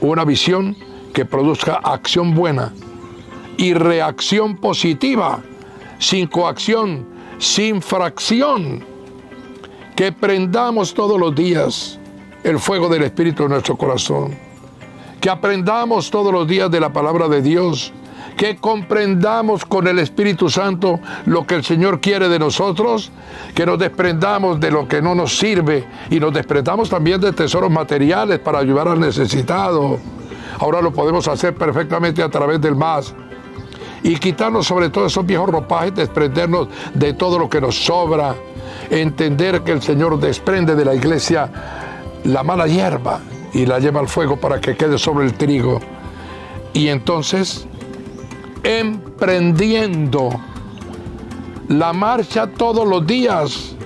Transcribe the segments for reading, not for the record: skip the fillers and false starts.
una visión que produzca acción buena y reacción positiva, sin coacción, sin fracción. Que prendamos todos los días el fuego del Espíritu en nuestro corazón. Que aprendamos todos los días de la palabra de Dios. Que comprendamos con el Espíritu Santo lo que el Señor quiere de nosotros. Que nos desprendamos de lo que no nos sirve y nos desprendamos también de tesoros materiales para ayudar al necesitado. Ahora lo podemos hacer perfectamente a través del MAS. Y quitarnos sobre todo esos viejos ropajes, desprendernos de todo lo que nos sobra. Entender que el Señor desprende de la iglesia la mala hierba y la lleva al fuego para que quede sobre el trigo. Y entonces, emprendiendo la marcha todos los días,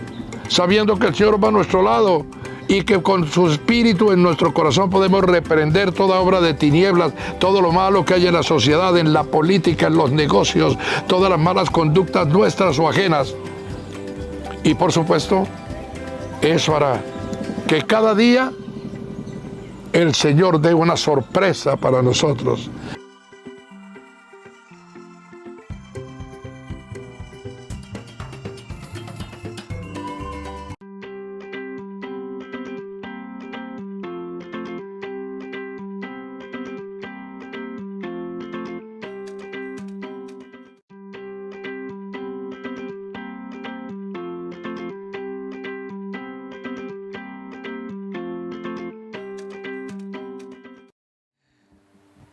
sabiendo que el Señor va a nuestro lado y que con su espíritu en nuestro corazón podemos reprender toda obra de tinieblas, todo lo malo que hay en la sociedad, en la política, en los negocios, todas las malas conductas nuestras o ajenas. Y por supuesto, eso hará que cada día el Señor dé una sorpresa para nosotros.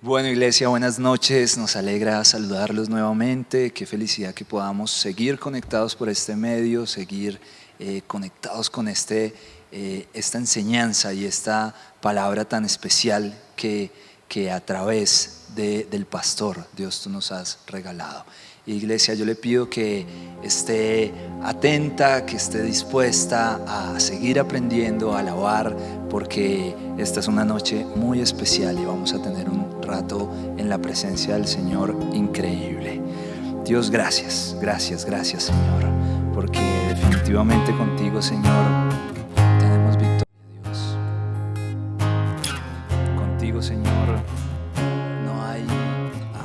Bueno, iglesia, buenas noches. Nos alegra saludarlos nuevamente. Qué felicidad que podamos seguir conectados por este medio, seguir conectados con esta enseñanza y esta palabra tan especial que a través del pastor Dios tú nos has regalado. Iglesia, yo le pido que esté atenta, que esté dispuesta a seguir aprendiendo, a alabar, porque esta es una noche muy especial y vamos a tener un rato en la presencia del Señor increíble. Dios, gracias, gracias, gracias, Señor, porque definitivamente contigo, Señor, tenemos victoria, Dios. Contigo, Señor, no hay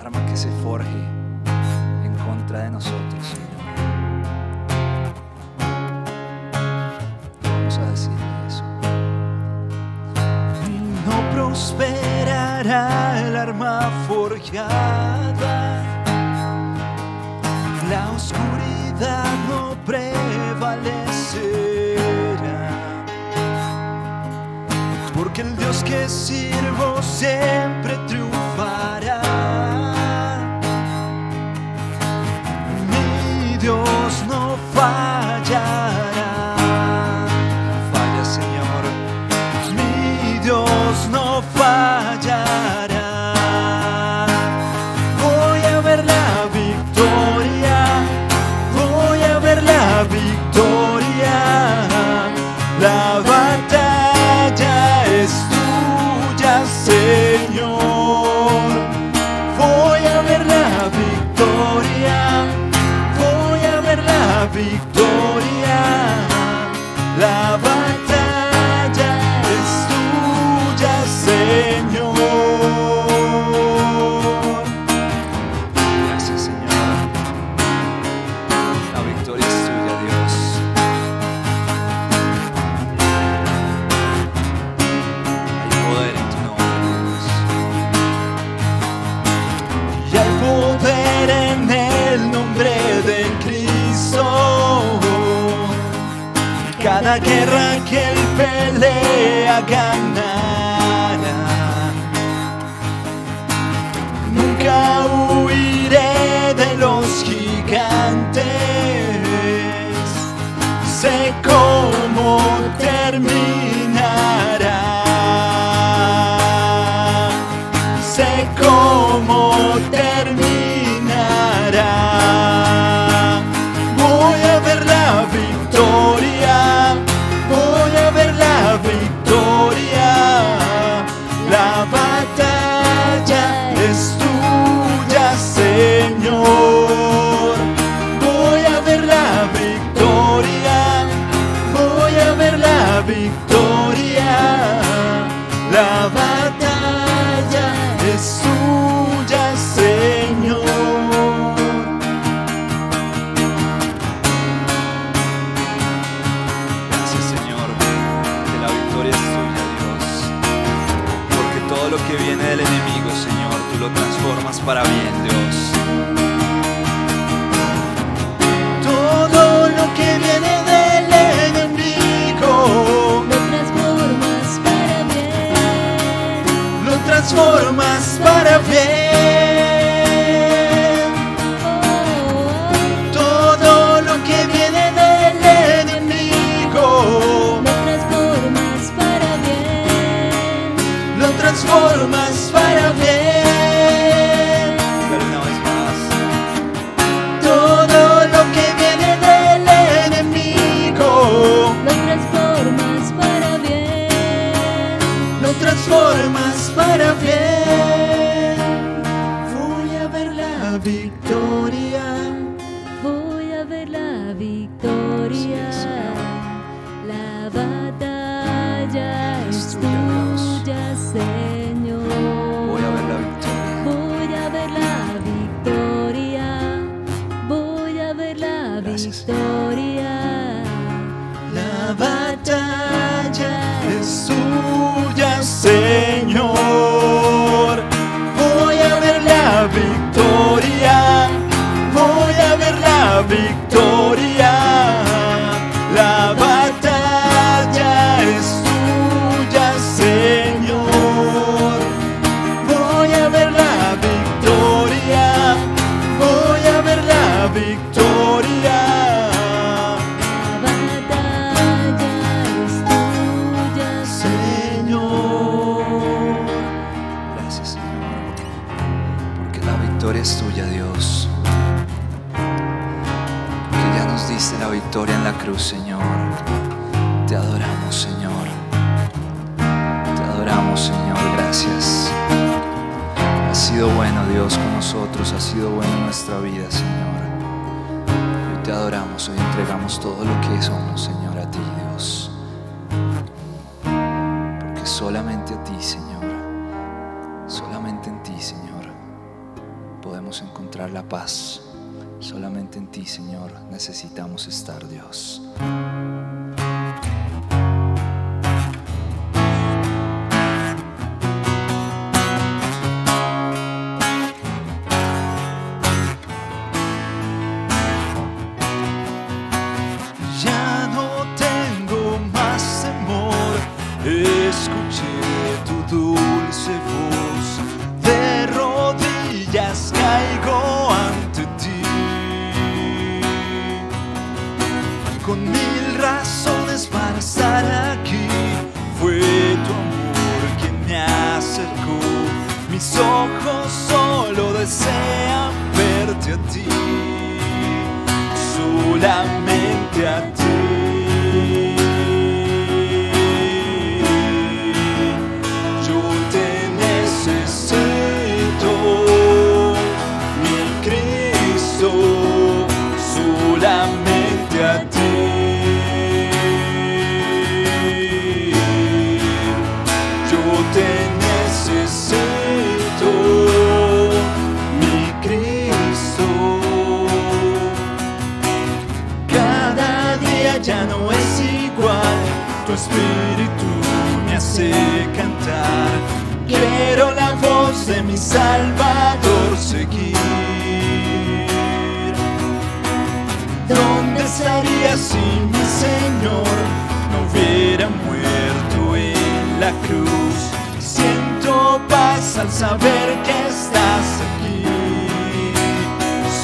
arma que se forje en contra de nosotros, Señor. Vamos a decir eso. No prosperará el arma forjada, la oscuridad no prevalecerá, porque el Dios que sirvo siempre triunfará. Mi Dios no fallará. Falla, Señor. Mi Dios no fallará. Voy a ver la victoria, voy a ver la victoria. La batalla es tuya, Señor. Voy a ver la victoria, voy a ver la victoria. La batalla es tuya, Señor. Gracias, Señor. La victoria es tuya, Dios. Hay poder en tu nombre, Dios. Y hay poder en el nombre de Cristo. Cada guerra que Él pelea ganará. Nunca huiré de los gigantes. Sé cómo terminará. Sé cómo terminará. Voy a ver la victoria, voy a ver la victoria. todo lo que viene del enemigo, Señor, tú lo transformas para bien, Dios. Todo lo que viene del enemigo lo transformas para bien. lo transformas para bien. Todo lo que viene del enemigo Lo transformas para bien. lo transformas para bien. Dale una vez más. Todo lo que viene del enemigo Lo transformas para bien. lo transformas para bien. Voy a ver la victoria. Voy a ver la victoria. Sí, Señor. La batalla Es es tuya, Dios. tuya, Señor. Voy a ver la victoria. Voy a ver la victoria. Voy a ver la Gracias, victoria. La batalla es tuya, Señor. Voy a ver la victoria. Voy a ver la victoria. La batalla es tuya, Señor. Voy a ver la victoria. Voy a ver la victoria. La batalla es tuya, Señor. Gracias, Señor, porque la victoria es tuya, Dios. Porque ya nos diste la victoria en la cruz, Señor. Te adoramos, Señor. Te adoramos, Señor. Gracias. Has sido bueno, Dios, con nosotros. Has sido bueno en nuestra vida, Señor. Hoy te adoramos. Hoy entregamos todo lo que somos, Señor, a ti, Dios. Porque solamente a ti, Señor, solamente en ti, Señor, podemos encontrar la paz. Solamente en ti, Señor, necesitamos estar, Dios. Ya no tengo más temor, escuché tu dulce voz, de rodillas caigo ante ti, con mil razones para estar aquí, fue tu amor quien me acercó, mis ojos solo desean verte a ti. Solamente a ti. Yo te necesito, mi Cristo, solamente a ti. Yo te necesito, mi Cristo. Cada día ya no es igual, tu espíritu me hace cantar. Quiero la voz de mi Salvador seguir. ¿Dónde estaría si mi Señor no hubiera muerto en la cruz? Siento paz al saber que estás aquí,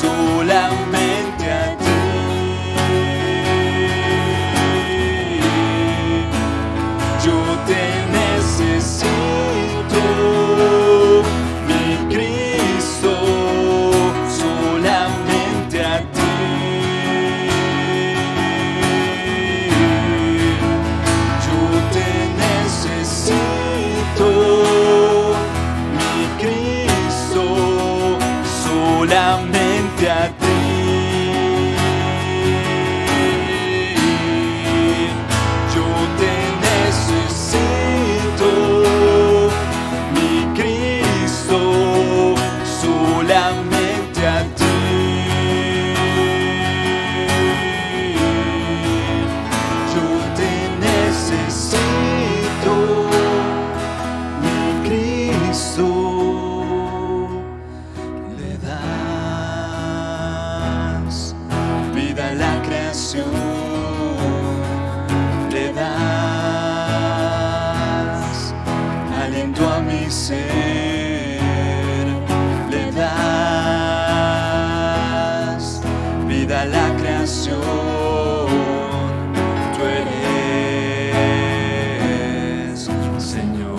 solamente a ti. Yo te necesito, mi Cristo, solamente a ti. Yo te necesito, mi Cristo. Cristo le das vida a la creación, le das aliento a mi ser, le das vida a la creación. Tú eres Señor,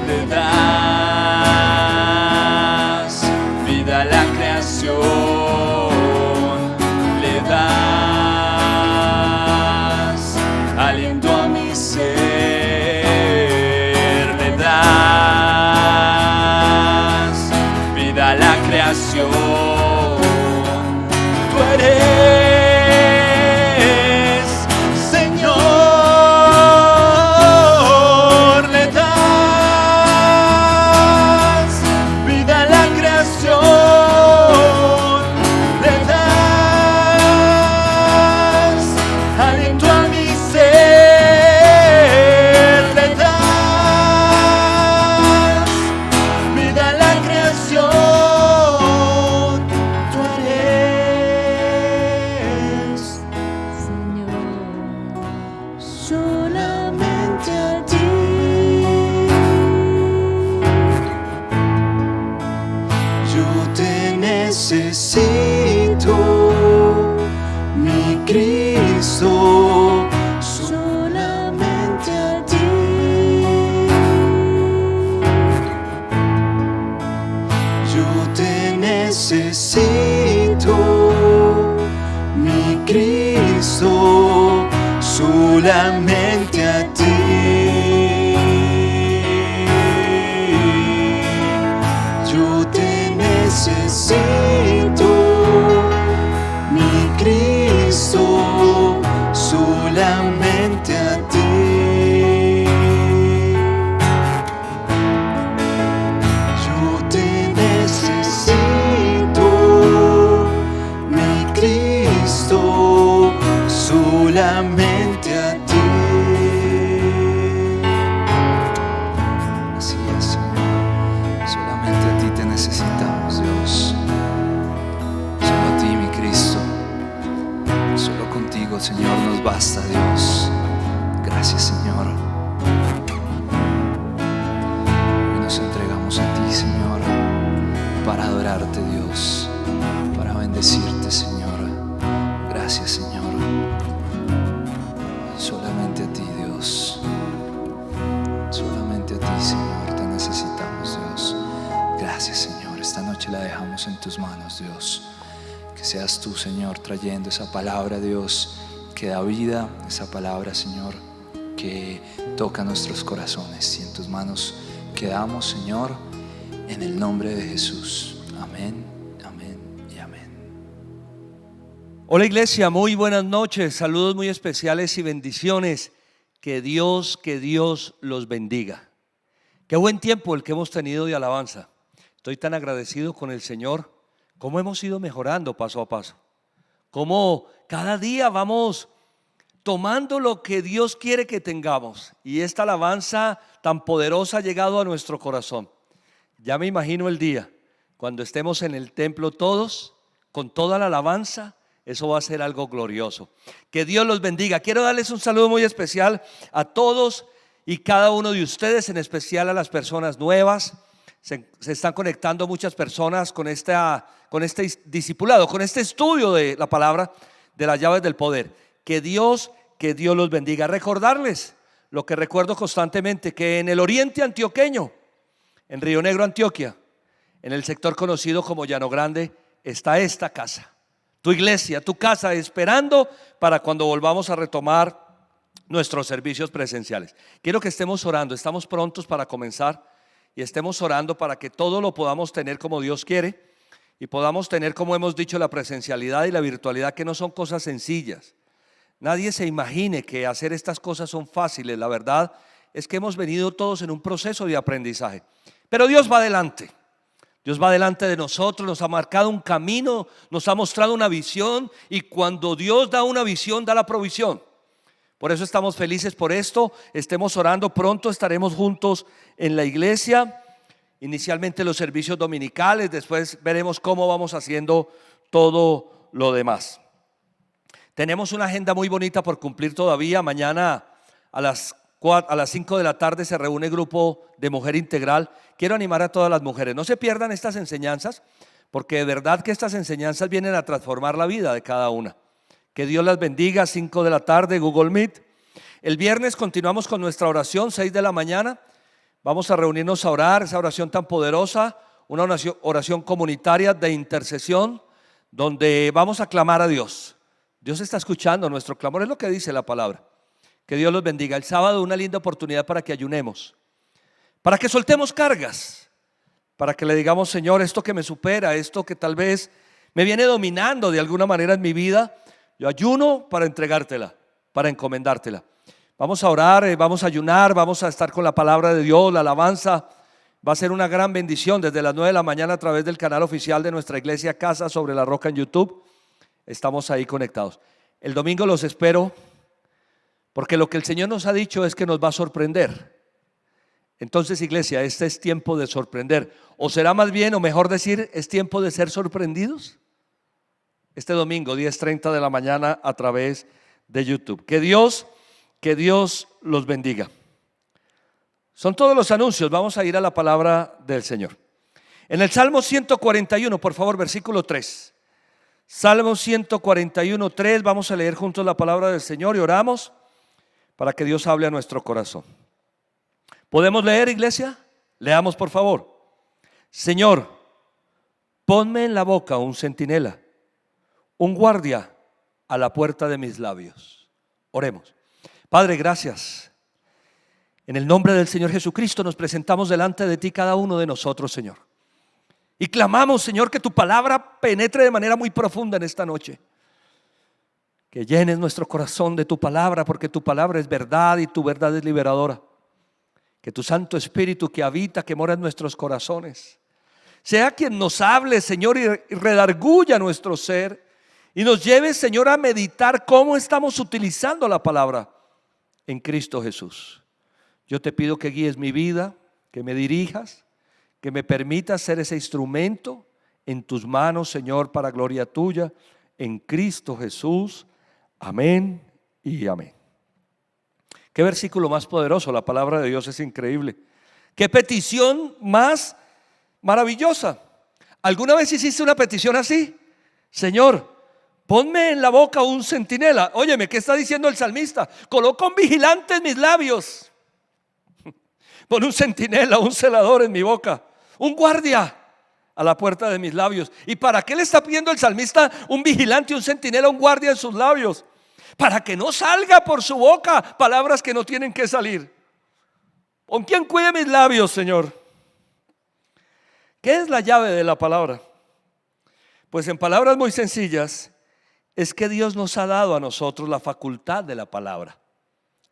le das vida a la creación, le das aliento a mi ser, le das vida a la creación. Tú eres Señor, le das vida a la creación, le das aliento a mi ser, le das vida a la creación. Tú eres Señor, solamente a ti. Yo te necesito, mi Cristo, Solamente a ti. yo te necesito, mi Cristo, solamente a ti. Yo te necesito, mi Cristo, solamente a ti. Yo te necesito, mi Cristo, solamente a ti. Así es, Señor. Solamente a ti te necesitamos, Dios. Solo a ti, mi Cristo. Solo contigo, Señor, nos basta, Dios. Gracias, Señor. Hoy nos entregamos a ti, Señor, para adorarte, Dios, para bendecirte, Señor. Gracias, Señor. Solamente a ti, Dios. Solamente a ti, Señor, te necesitamos, Dios. Gracias, Señor. Esta noche la dejamos en tus manos, Dios. Que seas tú, Señor, trayendo esa palabra, Dios, que da vida, esa palabra, Señor, que toca nuestros corazones. Y en tus manos quedamos, Señor, en el nombre de Jesús. Amén, amén y amén. Hola iglesia, muy buenas noches, saludos muy especiales y bendiciones. Que Dios los bendiga. Qué buen tiempo el que hemos tenido de alabanza. Estoy tan agradecido con el Señor, cómo hemos ido mejorando paso a paso. Cómo cada día vamos tomando lo que Dios quiere que tengamos. Y esta alabanza tan poderosa ha llegado a nuestro corazón. Ya me imagino el día cuando estemos en el templo todos, con toda la alabanza. Eso va a ser algo glorioso. Que Dios los bendiga. Quiero darles un saludo muy especial a todos y cada uno de ustedes, en especial a las personas nuevas. Se están conectando muchas personas con este discipulado, con este estudio de la palabra de las llaves del poder. Que Dios los bendiga. Recordarles lo que recuerdo constantemente, que en el oriente antioqueño, en Río Negro, Antioquia, en el sector conocido como Llano Grande, está esta casa. Tu iglesia, tu casa, esperando para cuando volvamos a retomar nuestros servicios presenciales. Quiero que estemos orando, estamos prontos para comenzar y estemos orando para que todo lo podamos tener como Dios quiere y podamos tener, como hemos dicho, la presencialidad y la virtualidad, que no son cosas sencillas. Nadie se imagine que hacer estas cosas son fáciles. La verdad es que hemos venido todos en un proceso de aprendizaje, pero Dios va adelante. Dios va delante de nosotros, nos ha marcado un camino, nos ha mostrado una visión, y cuando Dios da una visión, da la provisión. Por eso estamos felices por esto. Estemos orando, pronto estaremos juntos en la iglesia. Inicialmente los servicios dominicales, después veremos cómo vamos haciendo todo lo demás. Tenemos una agenda muy bonita por cumplir todavía. Mañana a las 5 de la tarde se reúne el grupo de Mujer Integral. Quiero animar a todas las mujeres, no se pierdan estas enseñanzas, porque de verdad que estas enseñanzas vienen a transformar la vida de cada una. Que Dios las bendiga. 5 de la tarde, Google Meet. El viernes continuamos con nuestra oración, 6 de la mañana. Vamos a reunirnos a orar, esa oración tan poderosa, una oración comunitaria de intercesión, donde vamos a clamar a Dios. Dios está escuchando nuestro clamor, es lo que dice la palabra. Que Dios los bendiga. El sábado una linda oportunidad para que ayunemos, para que soltemos cargas, para que le digamos: Señor, esto que me supera, esto que tal vez me viene dominando de alguna manera en mi vida, yo ayuno para entregártela, para encomendártela. Vamos a orar, vamos a ayunar, vamos a estar con la palabra de Dios, la alabanza. Va a ser una gran bendición desde las 9 de la mañana a través del canal oficial de nuestra iglesia Casa sobre la Roca en YouTube. Estamos ahí conectados. El domingo los espero, porque lo que el Señor nos ha dicho es que nos va a sorprender. Entonces, iglesia, este es tiempo de sorprender. O será más bien, o mejor decir, es tiempo de ser sorprendidos. Este domingo, 10:30 de la mañana a través de YouTube. Que Dios los bendiga. Son todos los anuncios. Vamos a ir a la palabra del Señor. En el Salmo 141, por favor, versículo 3. Salmo 141, 3. Vamos a leer juntos la palabra del Señor y oramos para que Dios hable a nuestro corazón. ¿Podemos leer, iglesia? Leamos, por favor. Señor, ponme en la boca un centinela, un guardia a la puerta de mis labios. Oremos. Padre, gracias. En el nombre del Señor Jesucristo nos presentamos delante de ti cada uno de nosotros, Señor. Y clamamos, Señor, que tu palabra penetre de manera muy profunda en esta noche. Que llenes nuestro corazón de tu palabra, porque tu palabra es verdad y tu verdad es liberadora. Que tu Santo Espíritu que habita, que mora en nuestros corazones, sea quien nos hable, Señor, y redarguya nuestro ser. Y nos lleve, Señor, a meditar cómo estamos utilizando la palabra en Cristo Jesús. Yo te pido que guíes mi vida, que me dirijas, que me permitas ser ese instrumento en tus manos, Señor, para gloria tuya, en Cristo Jesús. Amén y amén. Qué versículo más poderoso, la palabra de Dios es increíble. Qué petición más maravillosa. ¿Alguna vez hiciste una petición así? Señor, ponme en la boca un centinela. Óyeme, ¿qué está diciendo el salmista? Coloca un vigilante en mis labios. Pon un centinela, un celador en mi boca, un guardia a la puerta de mis labios. ¿Y para qué le está pidiendo el salmista un vigilante, un centinela, un guardia en sus labios? Para que no salga por su boca palabras que no tienen que salir. ¿Con quién cuide mis labios, Señor? ¿Qué es la llave de la palabra? Pues en palabras muy sencillas, es que Dios nos ha dado a nosotros la facultad de la palabra,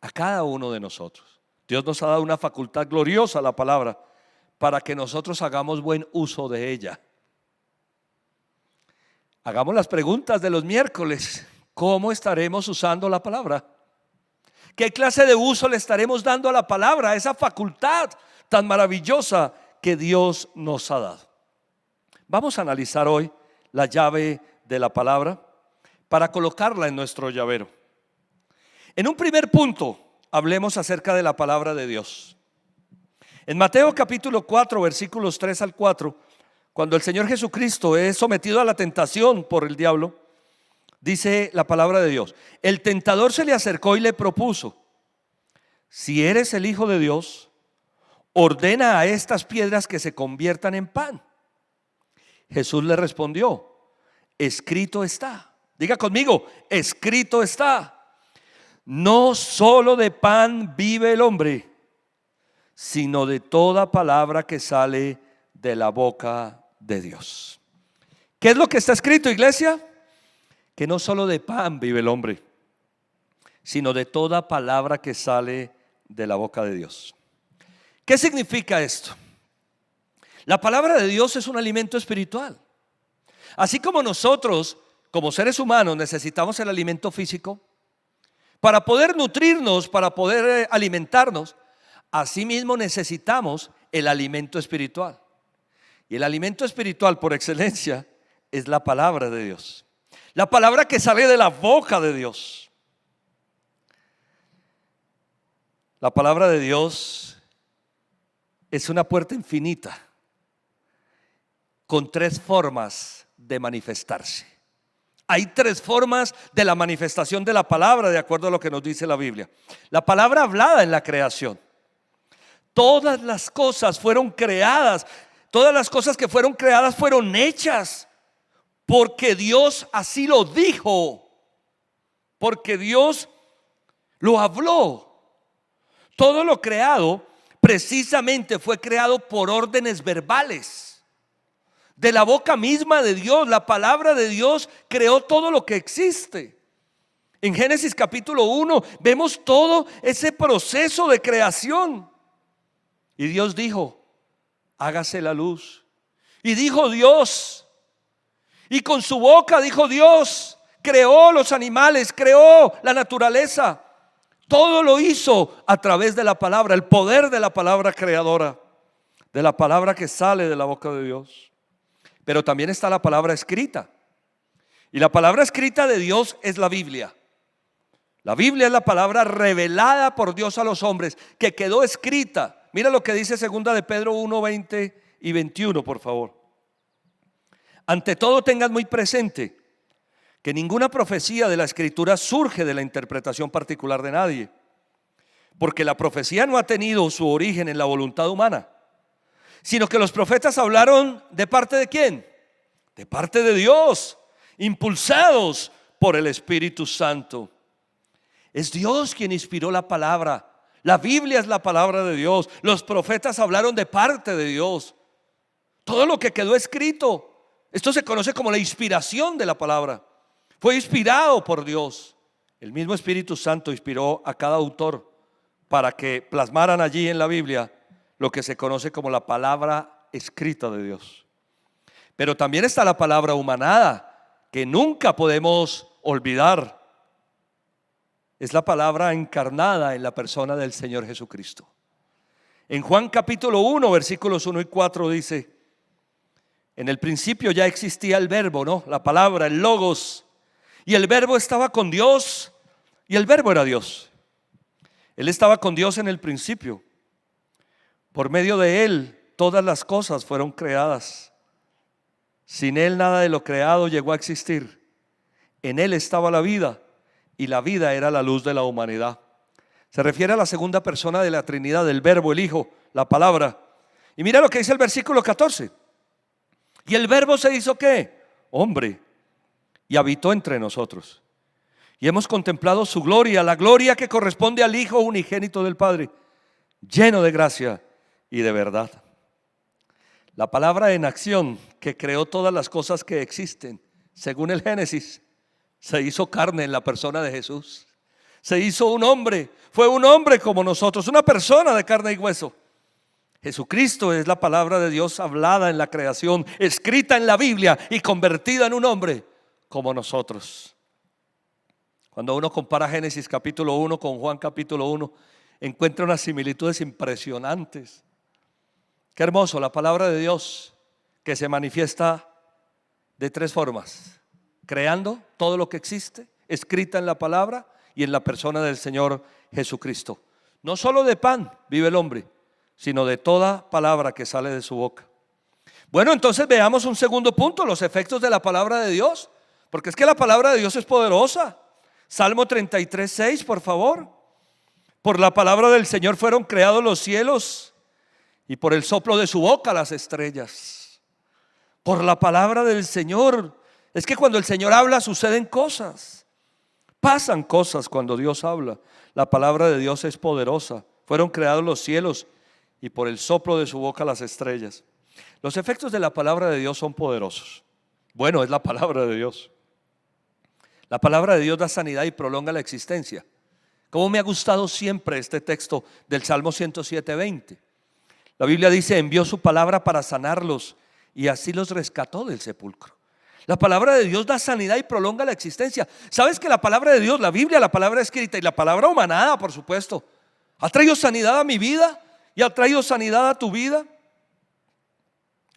a cada uno de nosotros. Dios nos ha dado una facultad gloriosa, la palabra, para que nosotros hagamos buen uso de ella. Hagamos las preguntas de los miércoles. ¿Cómo estaremos usando la palabra? ¿Qué clase de uso le estaremos dando a la palabra, a esa facultad tan maravillosa que Dios nos ha dado? Vamos a analizar hoy la llave de la palabra para colocarla en nuestro llavero. En un primer punto, hablemos acerca de la palabra de Dios. En Mateo capítulo 4, versículos 3 al 4, cuando el Señor Jesucristo es sometido a la tentación por el diablo, dice la palabra de Dios: el tentador se le acercó y le propuso: si eres el Hijo de Dios, ordena a estas piedras que se conviertan en pan. Jesús le respondió: escrito está. Diga conmigo: escrito está. No solo de pan vive el hombre, sino de toda palabra que sale de la boca de Dios. ¿Qué es lo que está escrito, iglesia? Que no solo de pan vive el hombre, sino de toda palabra que sale de la boca de Dios. ¿Qué significa esto? La palabra de Dios es un alimento espiritual. Así como nosotros, como seres humanos, necesitamos el alimento físico, para poder nutrirnos, para poder alimentarnos, asimismo necesitamos el alimento espiritual. Y el alimento espiritual por excelencia es la palabra de Dios. La palabra que sale de la boca de Dios. La palabra de Dios es una puerta infinita con 3 formas de manifestarse. Hay 3 formas de la manifestación de la palabra, de acuerdo a lo que nos dice la Biblia. La palabra hablada en la creación. Todas las cosas fueron creadas. Todas las cosas que fueron creadas fueron hechas porque Dios así lo dijo. Porque Dios lo habló. Todo lo creado precisamente fue creado por órdenes verbales. De la boca misma de Dios, la palabra de Dios creó todo lo que existe. En Génesis capítulo 1 vemos todo ese proceso de creación. Y Dios dijo, hágase la luz. Y dijo Dios, y con su boca dijo Dios, creó los animales, creó la naturaleza. Todo lo hizo a través de la palabra, el poder de la palabra creadora, de la palabra que sale de la boca de Dios. Pero también está la palabra escrita. Y la palabra escrita de Dios es la Biblia. La Biblia es la palabra revelada por Dios a los hombres, que quedó escrita. Mira lo que dice 2 de Pedro 1, 20 y 21, por favor. Ante todo tengan muy presente que ninguna profecía de la Escritura surge de la interpretación particular de nadie, porque la profecía no ha tenido su origen en la voluntad humana, sino que los profetas hablaron ¿de parte de quién? De parte de Dios, impulsados por el Espíritu Santo. Es Dios quien inspiró la palabra. La Biblia es la palabra de Dios. Los profetas hablaron de parte de Dios. Todo lo que quedó escrito, esto se conoce como la inspiración de la palabra. Fue inspirado por Dios. El mismo Espíritu Santo inspiró a cada autor para que plasmaran allí en la Biblia lo que se conoce como la palabra escrita de Dios. Pero también está la palabra humanada, que nunca podemos olvidar. Es la palabra encarnada en la persona del Señor Jesucristo. En Juan capítulo 1, versículos 1 y 4 dice: en el principio ya existía el verbo, ¿no? La palabra, el logos. Y el verbo estaba con Dios, y el verbo era Dios. Él estaba con Dios en el principio. Por medio de Él todas las cosas fueron creadas. Sin Él nada de lo creado llegó a existir. En Él estaba la vida, y la vida era la luz de la humanidad. Se refiere a la segunda persona de la Trinidad, del verbo, el Hijo, la palabra. Y mira lo que dice el versículo 14. Y el verbo se hizo ¿qué? Hombre, y habitó entre nosotros. Y hemos contemplado su gloria, la gloria que corresponde al Hijo unigénito del Padre, lleno de gracia y de verdad. La palabra en acción, que creó todas las cosas que existen, según el Génesis, se hizo carne en la persona de Jesús. Se hizo un hombre, fue un hombre como nosotros, una persona de carne y hueso. Jesucristo es la palabra de Dios hablada en la creación, escrita en la Biblia y convertida en un hombre como nosotros. Cuando uno compara Génesis capítulo 1 con Juan capítulo 1, encuentra unas similitudes impresionantes. Qué hermoso, la palabra de Dios que se manifiesta de 3 formas: creando todo lo que existe, escrita en la palabra y en la persona del Señor Jesucristo. No solo de pan vive el hombre, sino de toda palabra que sale de su boca. Bueno, entonces veamos un segundo punto, los efectos de la palabra de Dios, porque es que la palabra de Dios es poderosa. Salmo 33, 6, por favor. Por la palabra del Señor fueron creados los cielos, y por el soplo de su boca las estrellas. Por la palabra del Señor. Es que cuando el Señor habla suceden cosas, pasan cosas cuando Dios habla. La palabra de Dios es poderosa. Fueron creados los cielos, y por el soplo de su boca las estrellas. Los efectos de la palabra de Dios son poderosos. Bueno, es la palabra de Dios. La palabra de Dios da sanidad y prolonga la existencia. Como me ha gustado siempre este texto del Salmo 107, 20. La Biblia dice: envió su palabra para sanarlos, y así los rescató del sepulcro. La palabra de Dios da sanidad y prolonga la existencia. ¿Sabes que la palabra de Dios, la Biblia, la palabra escrita y la palabra humanada, por supuesto, ha traído sanidad a mi vida y ha traído sanidad a tu vida?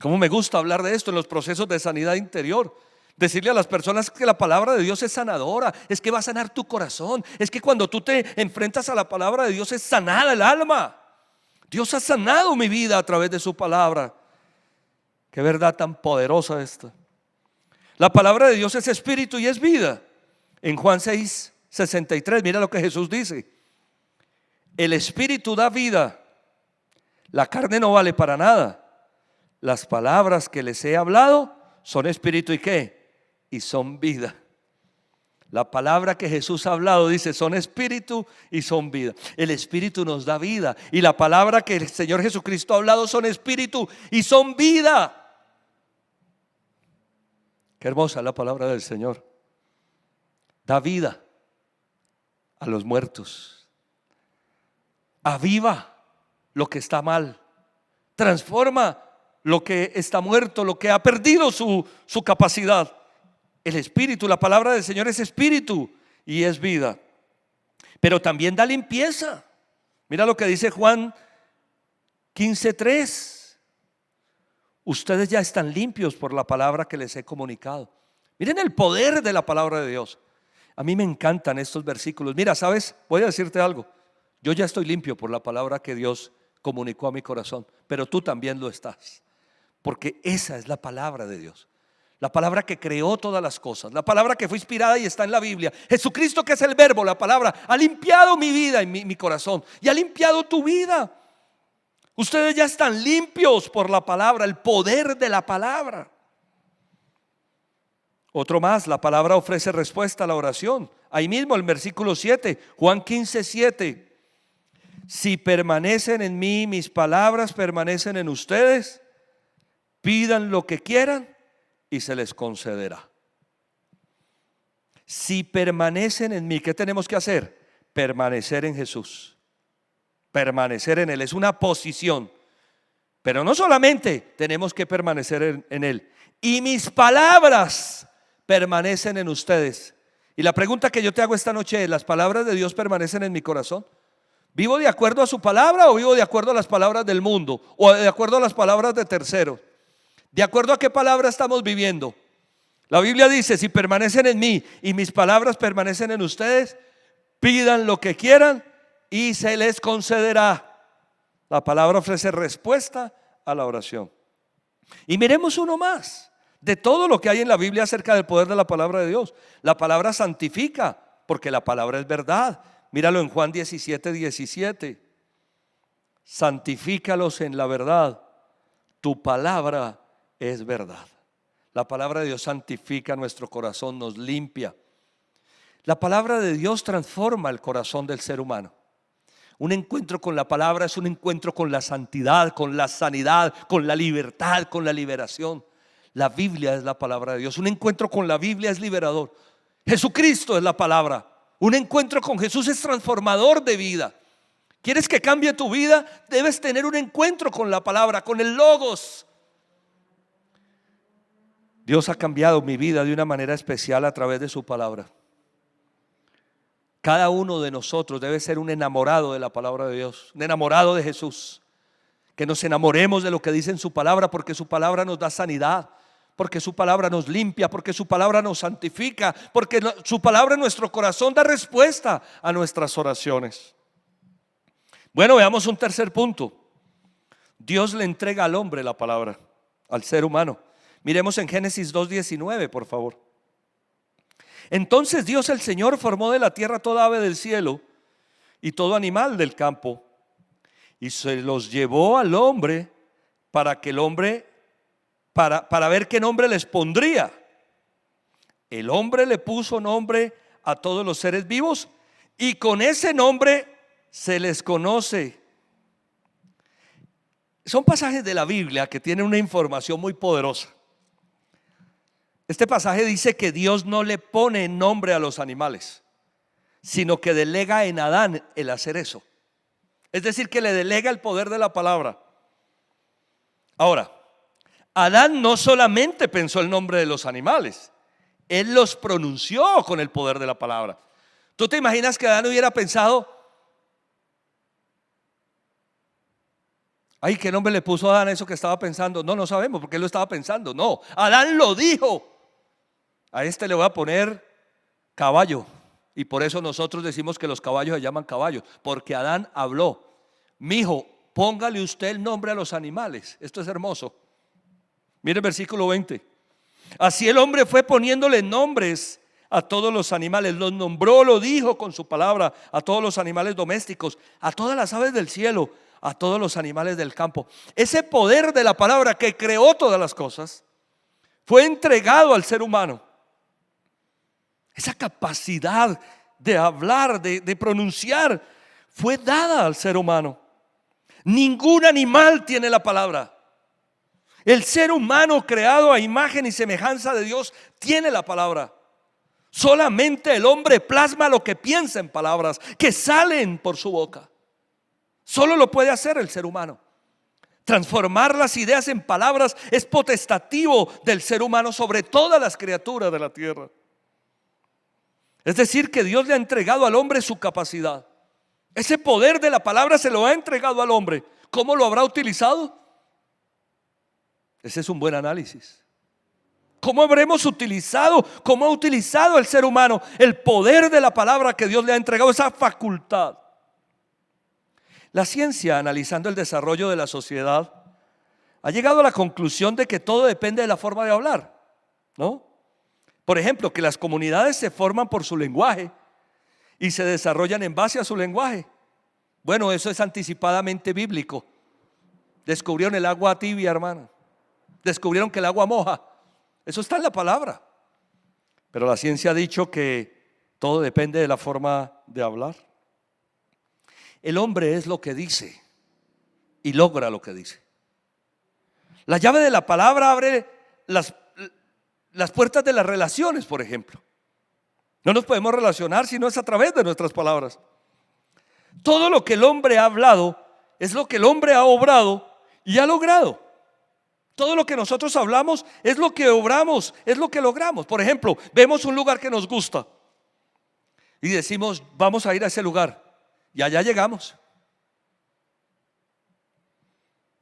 Cómo me gusta hablar de esto en los procesos de sanidad interior. Decirle a las personas que la palabra de Dios es sanadora, es que va a sanar tu corazón, es que cuando tú te enfrentas a la palabra de Dios es sanada el alma. Dios ha sanado mi vida a través de su palabra. Qué verdad tan poderosa esta. La palabra de Dios es espíritu y es vida. En Juan 6:63, mira lo que Jesús dice: el espíritu da vida, la carne no vale para nada. Las palabras que les he hablado son espíritu y ¿qué? Y son vida. La palabra que Jesús ha hablado, dice, son espíritu y son vida. El espíritu nos da vida y la palabra que el Señor Jesucristo ha hablado son espíritu y son vida. Qué hermosa es la palabra del Señor. Da vida a los muertos, aviva lo que está mal, transforma lo que está muerto, lo que ha perdido su capacidad. El espíritu, la palabra del Señor es espíritu y es vida. Pero también da limpieza. Mira lo que dice Juan 15:3. Ustedes ya están limpios por la palabra que les he comunicado. Miren el poder de la palabra de Dios. A mí me encantan estos versículos. Mira, ¿sabes? Voy a decirte algo. Yo ya estoy limpio por la palabra que Dios comunicó a mi corazón, pero tú también lo estás. Porque esa es la palabra de Dios. La palabra que creó todas las cosas, la palabra que fue inspirada y está en la Biblia. Jesucristo, que es el verbo, la palabra, ha limpiado mi vida y mi corazón y ha limpiado tu vida. Ustedes ya están limpios por la palabra, el poder de la palabra. Otro más, la palabra ofrece respuesta a la oración. Ahí mismo el versículo 7, Juan 15:7. Si permanecen en mí, mis palabras permanecen en ustedes, pidan lo que quieran y se les concederá. Si permanecen en mí, ¿qué tenemos que hacer? Permanecer en Jesús. Permanecer en Él es una posición. Pero no solamente tenemos que permanecer en Él. Y mis palabras permanecen en ustedes. Y la pregunta que yo te hago esta noche es: ¿las palabras de Dios permanecen en mi corazón? ¿Vivo de acuerdo a su palabra o vivo de acuerdo a las palabras del mundo? ¿O de acuerdo a las palabras de terceros? ¿De acuerdo a qué palabra estamos viviendo? La Biblia dice: si permanecen en mí y mis palabras permanecen en ustedes, pidan lo que quieran y se les concederá. La palabra ofrece respuesta a la oración. Y miremos uno más de todo lo que hay en la Biblia acerca del poder de la palabra de Dios. La palabra santifica, porque la palabra es verdad. Míralo en Juan 17:17. Santifícalos en la verdad, tu palabra es verdad. La palabra de Dios santifica nuestro corazón, nos limpia. La palabra de Dios transforma el corazón del ser humano. Un encuentro con la palabra es un encuentro con la santidad, con la sanidad, con la libertad, con la liberación. La Biblia es la palabra de Dios. Un encuentro con la Biblia es liberador. Jesucristo es la palabra. Un encuentro con Jesús es transformador de vida. ¿Quieres que cambie tu vida? Debes tener un encuentro con la palabra, con el Logos. Dios ha cambiado mi vida de una manera especial a través de su palabra. Cada uno de nosotros debe ser un enamorado de la palabra de Dios, un enamorado de Jesús. Que nos enamoremos de lo que dice en su palabra, porque su palabra nos da sanidad, porque su palabra nos limpia, porque su palabra nos santifica, porque su palabra en nuestro corazón da respuesta a nuestras oraciones. Bueno, veamos un tercer punto. Dios le entrega al hombre la palabra, al ser humano. Miremos en Génesis 2:19, por favor. Entonces Dios el Señor formó de la tierra toda ave del cielo y todo animal del campo, y se los llevó al hombre para que el hombre, para ver qué nombre les pondría. El hombre le puso nombre a todos los seres vivos y con ese nombre se les conoce. Son pasajes de la Biblia que tienen una información muy poderosa. Este pasaje dice que Dios no le pone nombre a los animales, sino que delega en Adán el hacer eso. Es decir, que le delega el poder de la palabra. Ahora, Adán no solamente pensó el nombre de los animales, él los pronunció con el poder de la palabra. ¿Tú te imaginas que Adán hubiera pensado, ay, qué nombre le puso Adán a eso que estaba pensando? No, no sabemos por qué lo estaba pensando. No, Adán lo dijo. A este le voy a poner caballo. Y por eso nosotros decimos que los caballos se llaman caballos, porque Adán habló. Mijo, póngale usted el nombre a los animales. Esto es hermoso. Mire el versículo 20. Así el hombre fue poniéndole nombres a todos los animales, los nombró, lo dijo con su palabra, a todos los animales domésticos, a todas las aves del cielo, a todos los animales del campo. Ese poder de la palabra que creó todas las cosas fue entregado al ser humano. Esa capacidad de hablar, de pronunciar, fue dada al ser humano. Ningún animal tiene la palabra. El ser humano creado a imagen y semejanza de Dios tiene la palabra. Solamente el hombre plasma lo que piensa en palabras que salen por su boca. Solo lo puede hacer el ser humano. Transformar las ideas en palabras es potestativo del ser humano sobre todas las criaturas de la tierra. Es decir, que Dios le ha entregado al hombre su capacidad. Ese poder de la palabra se lo ha entregado al hombre. ¿Cómo lo habrá utilizado? Ese es un buen análisis. ¿Cómo habremos utilizado, cómo ha utilizado el ser humano el poder de la palabra que Dios le ha entregado, esa facultad? La ciencia, analizando el desarrollo de la sociedad, ha llegado a la conclusión de que todo depende de la forma de hablar, ¿no? Por ejemplo, que las comunidades se forman por su lenguaje y se desarrollan en base a su lenguaje. Bueno, eso es anticipadamente bíblico. Descubrieron el agua tibia, hermano. Descubrieron que el agua moja. Eso está en la palabra. Pero la ciencia ha dicho que todo depende de la forma de hablar. El hombre es lo que dice y logra lo que dice. La llave de la palabra abre las puertas de las relaciones, por ejemplo. No nos podemos relacionar si no es a través de nuestras palabras. Todo lo que el hombre ha hablado es lo que el hombre ha obrado y ha logrado. Todo lo que nosotros hablamos es lo que obramos, es lo que logramos. Por ejemplo, vemos un lugar que nos gusta y decimos, vamos a ir a ese lugar, y allá llegamos.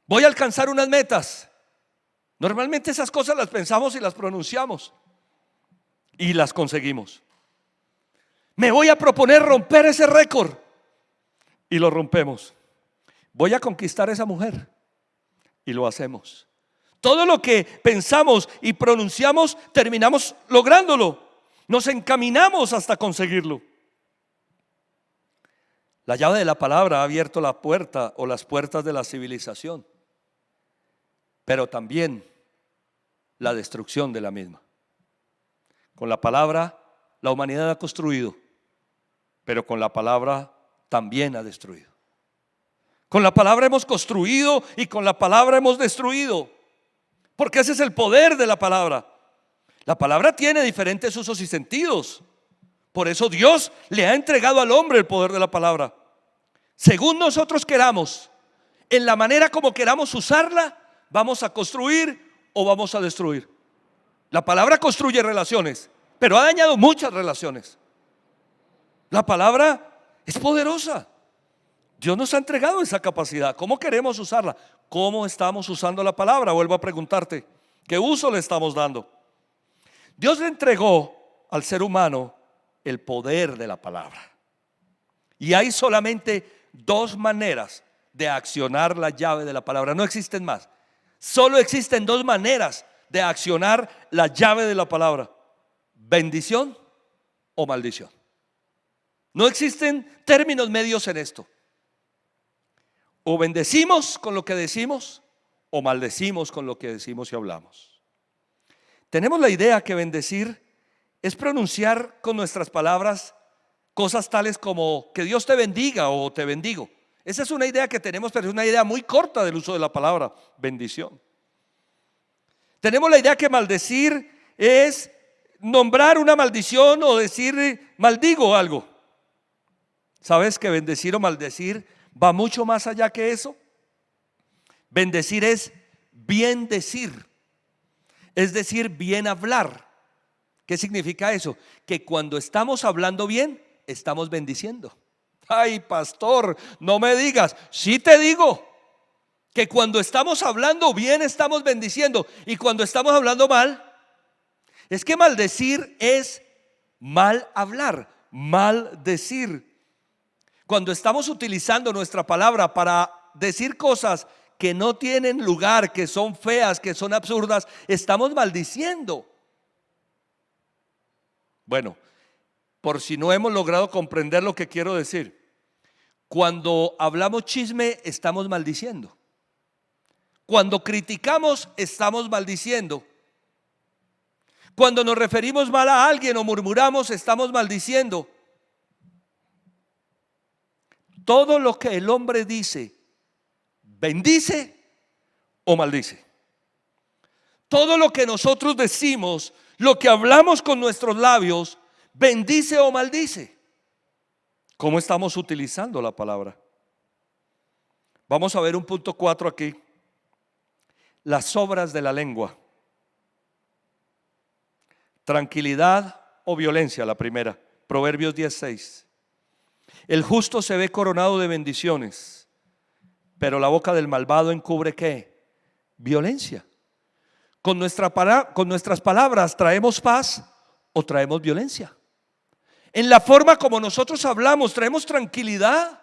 Voy a alcanzar unas metas. Normalmente esas cosas las pensamos y las pronunciamos y las conseguimos. Me voy a proponer romper ese récord y lo rompemos. Voy a conquistar a esa mujer y lo hacemos. Todo lo que pensamos y pronunciamos terminamos lográndolo. Nos encaminamos hasta conseguirlo. La llave de la palabra ha abierto la puerta o las puertas de la civilización, pero también la destrucción de la misma. Con la palabra la humanidad ha construido, pero con la palabra también ha destruido. Con la palabra hemos construido y con la palabra hemos destruido, porque ese es el poder de la palabra. La palabra tiene diferentes usos y sentidos. Por eso Dios le ha entregado al hombre el poder de la palabra. Según nosotros queramos, en la manera como queramos usarla, vamos a construir o vamos a destruir. La palabra construye relaciones, pero ha dañado muchas relaciones. La palabra es poderosa. Dios nos ha entregado esa capacidad. ¿Cómo queremos usarla? ¿Cómo estamos usando la palabra? Vuelvo a preguntarte, ¿qué uso le estamos dando? Dios le entregó al ser humano el poder de la palabra. Y hay solamente dos maneras de accionar la llave de la palabra. No existen más. Solo existen dos maneras de accionar la llave de la palabra: bendición o maldición. No existen términos medios en esto. O bendecimos con lo que decimos o maldecimos con lo que decimos y hablamos. Tenemos la idea que bendecir es pronunciar con nuestras palabras cosas tales como que Dios te bendiga o te bendigo. Esa es una idea que tenemos, pero es una idea muy corta del uso de la palabra bendición. Tenemos la idea que maldecir es nombrar una maldición o decir maldigo algo. ¿Sabes que bendecir o maldecir va mucho más allá que eso? Bendecir es bien decir es decir, bien hablar. ¿Qué significa eso? Que cuando estamos hablando bien, estamos bendiciendo. Ay, pastor, no me digas. Sí te digo que cuando estamos hablando bien estamos bendiciendo, y cuando estamos hablando mal, es que maldecir es mal hablar, mal decir. Cuando estamos utilizando nuestra palabra para decir cosas que no tienen lugar, que son feas, que son absurdas, estamos maldiciendo. Bueno, por si no hemos logrado comprender lo que quiero decir, cuando hablamos chisme estamos maldiciendo. Cuando criticamos estamos maldiciendo. Cuando nos referimos mal a alguien o murmuramos estamos maldiciendo. Todo lo que el hombre dice, bendice o maldice. Todo lo que nosotros decimos, lo que hablamos con nuestros labios, bendice o maldice. ¿Cómo estamos utilizando la palabra? Vamos a ver un punto 4 aquí. Las obras de la lengua. Tranquilidad o violencia, la primera. Proverbios 10:6. El justo se ve coronado de bendiciones, pero la boca del malvado encubre ¿qué? Violencia. Con nuestras palabras traemos paz o traemos violencia. En la forma como nosotros hablamos, traemos tranquilidad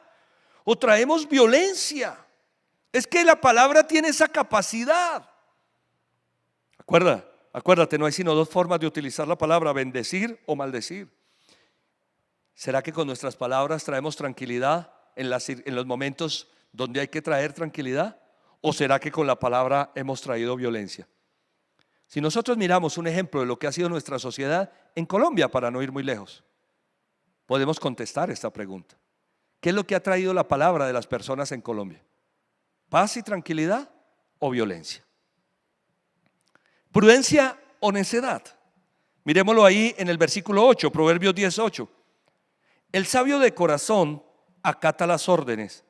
o traemos violencia. Es que la palabra tiene esa capacidad. Acuérdate, no hay sino dos formas de utilizar la palabra: bendecir o maldecir. ¿Será que con nuestras palabras traemos tranquilidad en los momentos donde hay que traer tranquilidad? ¿O será que con la palabra hemos traído violencia? Si nosotros miramos un ejemplo de lo que ha sido nuestra sociedad en Colombia, para no ir muy lejos, podemos contestar esta pregunta. ¿Qué es lo que ha traído la palabra de las personas en Colombia? ¿Paz y tranquilidad o violencia? ¿Prudencia o necedad? Miremoslo ahí en el versículo 8, Proverbios 10:8. El sabio de corazón acata las órdenes,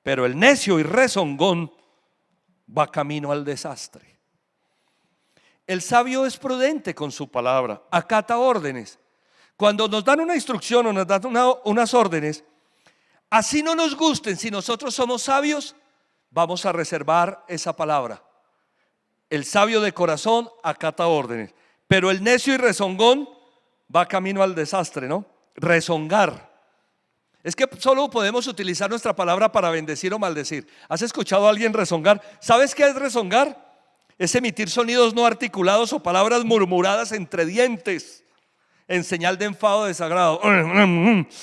pero el necio y rezongón va camino al desastre. El sabio es prudente con su palabra, acata órdenes. Cuando nos dan una instrucción o nos dan unas órdenes, así no nos gusten, si nosotros somos sabios, vamos a reservar esa palabra. El sabio de corazón acata órdenes, pero el necio y rezongón va camino al desastre, ¿no? Rezongar. Es que solo podemos utilizar nuestra palabra para bendecir o maldecir. ¿Has escuchado a alguien rezongar? ¿Sabes qué es rezongar? Es emitir sonidos no articulados o palabras murmuradas entre dientes en señal de enfado o desagrado.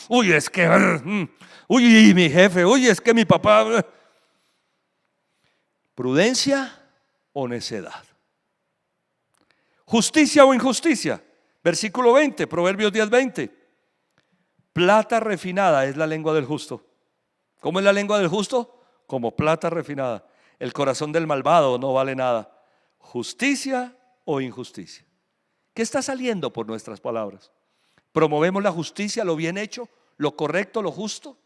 Uy, es que uy, mi jefe, uy, es que mi papá. Prudencia o necedad. Justicia o injusticia. Versículo 20, Proverbios 10:20. Plata refinada es la lengua del justo. ¿Cómo es la lengua del justo? Como plata refinada. El corazón del malvado no vale nada. Justicia o injusticia. ¿Qué está saliendo por nuestras palabras? ¿Promovemos la justicia, lo bien hecho, lo correcto, lo justo?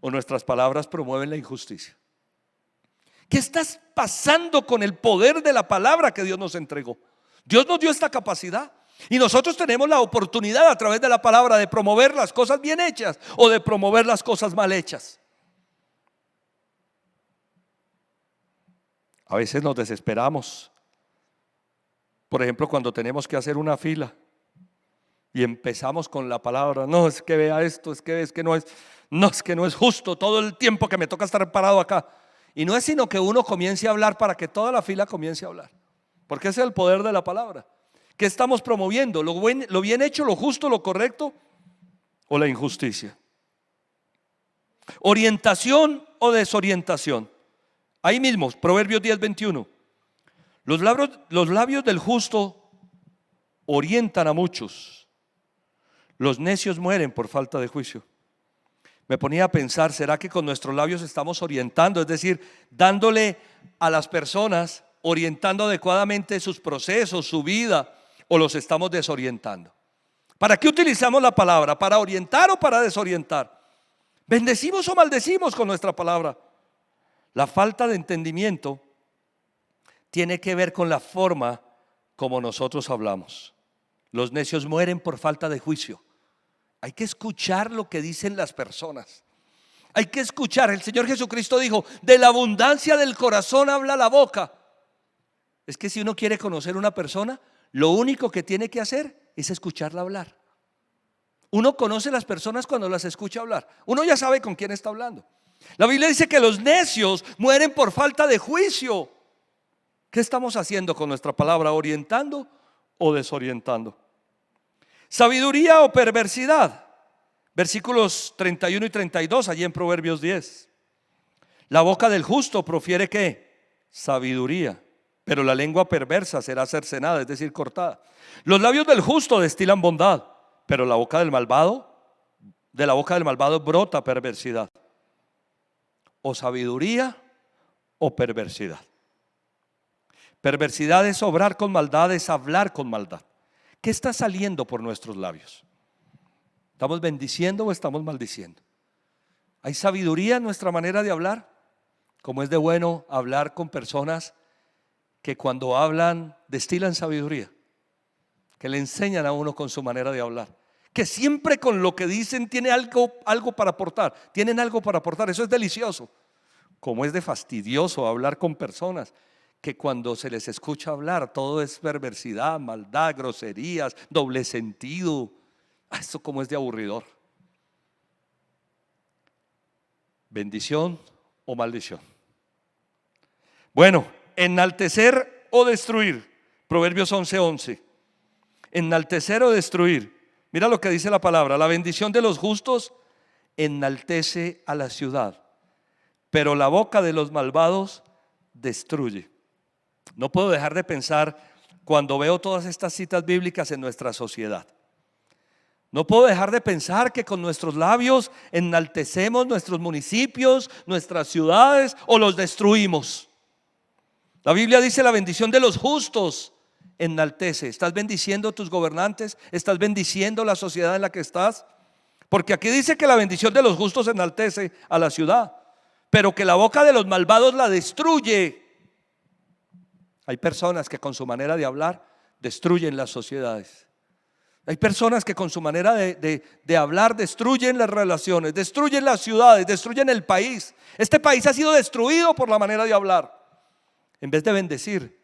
¿O nuestras palabras promueven la injusticia? ¿Qué está pasando con el poder de la palabra que Dios nos entregó? Dios nos dio esta capacidad y nosotros tenemos la oportunidad a través de la palabra de promover las cosas bien hechas o de promover las cosas mal hechas. A veces nos desesperamos. Por ejemplo, cuando tenemos que hacer una fila y empezamos con la palabra: no, es que vea esto, es que no es justo todo el tiempo que me toca estar parado acá. Y no es sino que uno comience a hablar para que toda la fila comience a hablar, porque ese es el poder de la palabra. ¿Qué estamos promoviendo? ¿Lo bien hecho, lo justo, lo correcto o la injusticia? ¿Orientación o desorientación? Ahí mismo, Proverbios 10:21. Los labios del justo orientan a muchos. Los necios mueren por falta de juicio. Me ponía a pensar, ¿será que con nuestros labios estamos orientando? Es decir, dándole a las personas, orientando adecuadamente sus procesos, su vida, o los estamos desorientando. ¿Para qué utilizamos la palabra? ¿Para orientar o para desorientar? ¿Bendecimos o maldecimos con nuestra palabra? La falta de entendimiento tiene que ver con la forma como nosotros hablamos. Los necios mueren por falta de juicio. Hay que escuchar lo que dicen las personas. Hay que escuchar. El Señor Jesucristo dijo: de la abundancia del corazón habla la boca. Es que si uno quiere conocer a una persona, lo único que tiene que hacer es escucharla hablar. Uno conoce a las personas cuando las escucha hablar. Uno ya sabe con quién está hablando. La Biblia dice que los necios mueren por falta de juicio. ¿Qué estamos haciendo con nuestra palabra? ¿Orientando o desorientando? Sabiduría o perversidad. Versículos 31 y 32 allí en Proverbios 10. La boca del justo profiere ¿qué? Sabiduría, pero la lengua perversa será cercenada, es decir, cortada. Los labios del justo destilan bondad, pero de la boca del malvado brota perversidad. O sabiduría o perversidad. Perversidad es obrar con maldad, es hablar con maldad. ¿Qué está saliendo por nuestros labios? ¿Estamos bendiciendo o estamos maldiciendo? ¿Hay sabiduría en nuestra manera de hablar? Como es de bueno hablar con personas que cuando hablan destilan sabiduría, que le enseñan a uno con su manera de hablar, que siempre con lo que dicen tiene algo para aportar, tienen algo para aportar. Eso es delicioso. Como es de fastidioso hablar con personas que cuando se les escucha hablar todo es perversidad, maldad, groserías, doble sentido. Esto como es de aburridor. Bendición o maldición. Bueno, enaltecer o destruir. Proverbios 11:11. Enaltecer o destruir. Mira lo que dice la palabra: la bendición de los justos enaltece a la ciudad, pero la boca de los malvados destruye. No puedo dejar de pensar cuando veo todas estas citas bíblicas en nuestra sociedad. No puedo dejar de pensar que con nuestros labios enaltecemos nuestros municipios, nuestras ciudades, o los destruimos. La Biblia dice: la bendición de los justos enaltece. ¿Estás bendiciendo a tus gobernantes? ¿Estás bendiciendo la sociedad en la que estás? Porque aquí dice que la bendición de los justos enaltece a la ciudad, pero que la boca de los malvados la destruye. Hay personas que con su manera de hablar destruyen las sociedades. Hay personas que con su manera de hablar destruyen las relaciones, destruyen las ciudades, destruyen el país. Este país ha sido destruido por la manera de hablar. En vez de bendecir,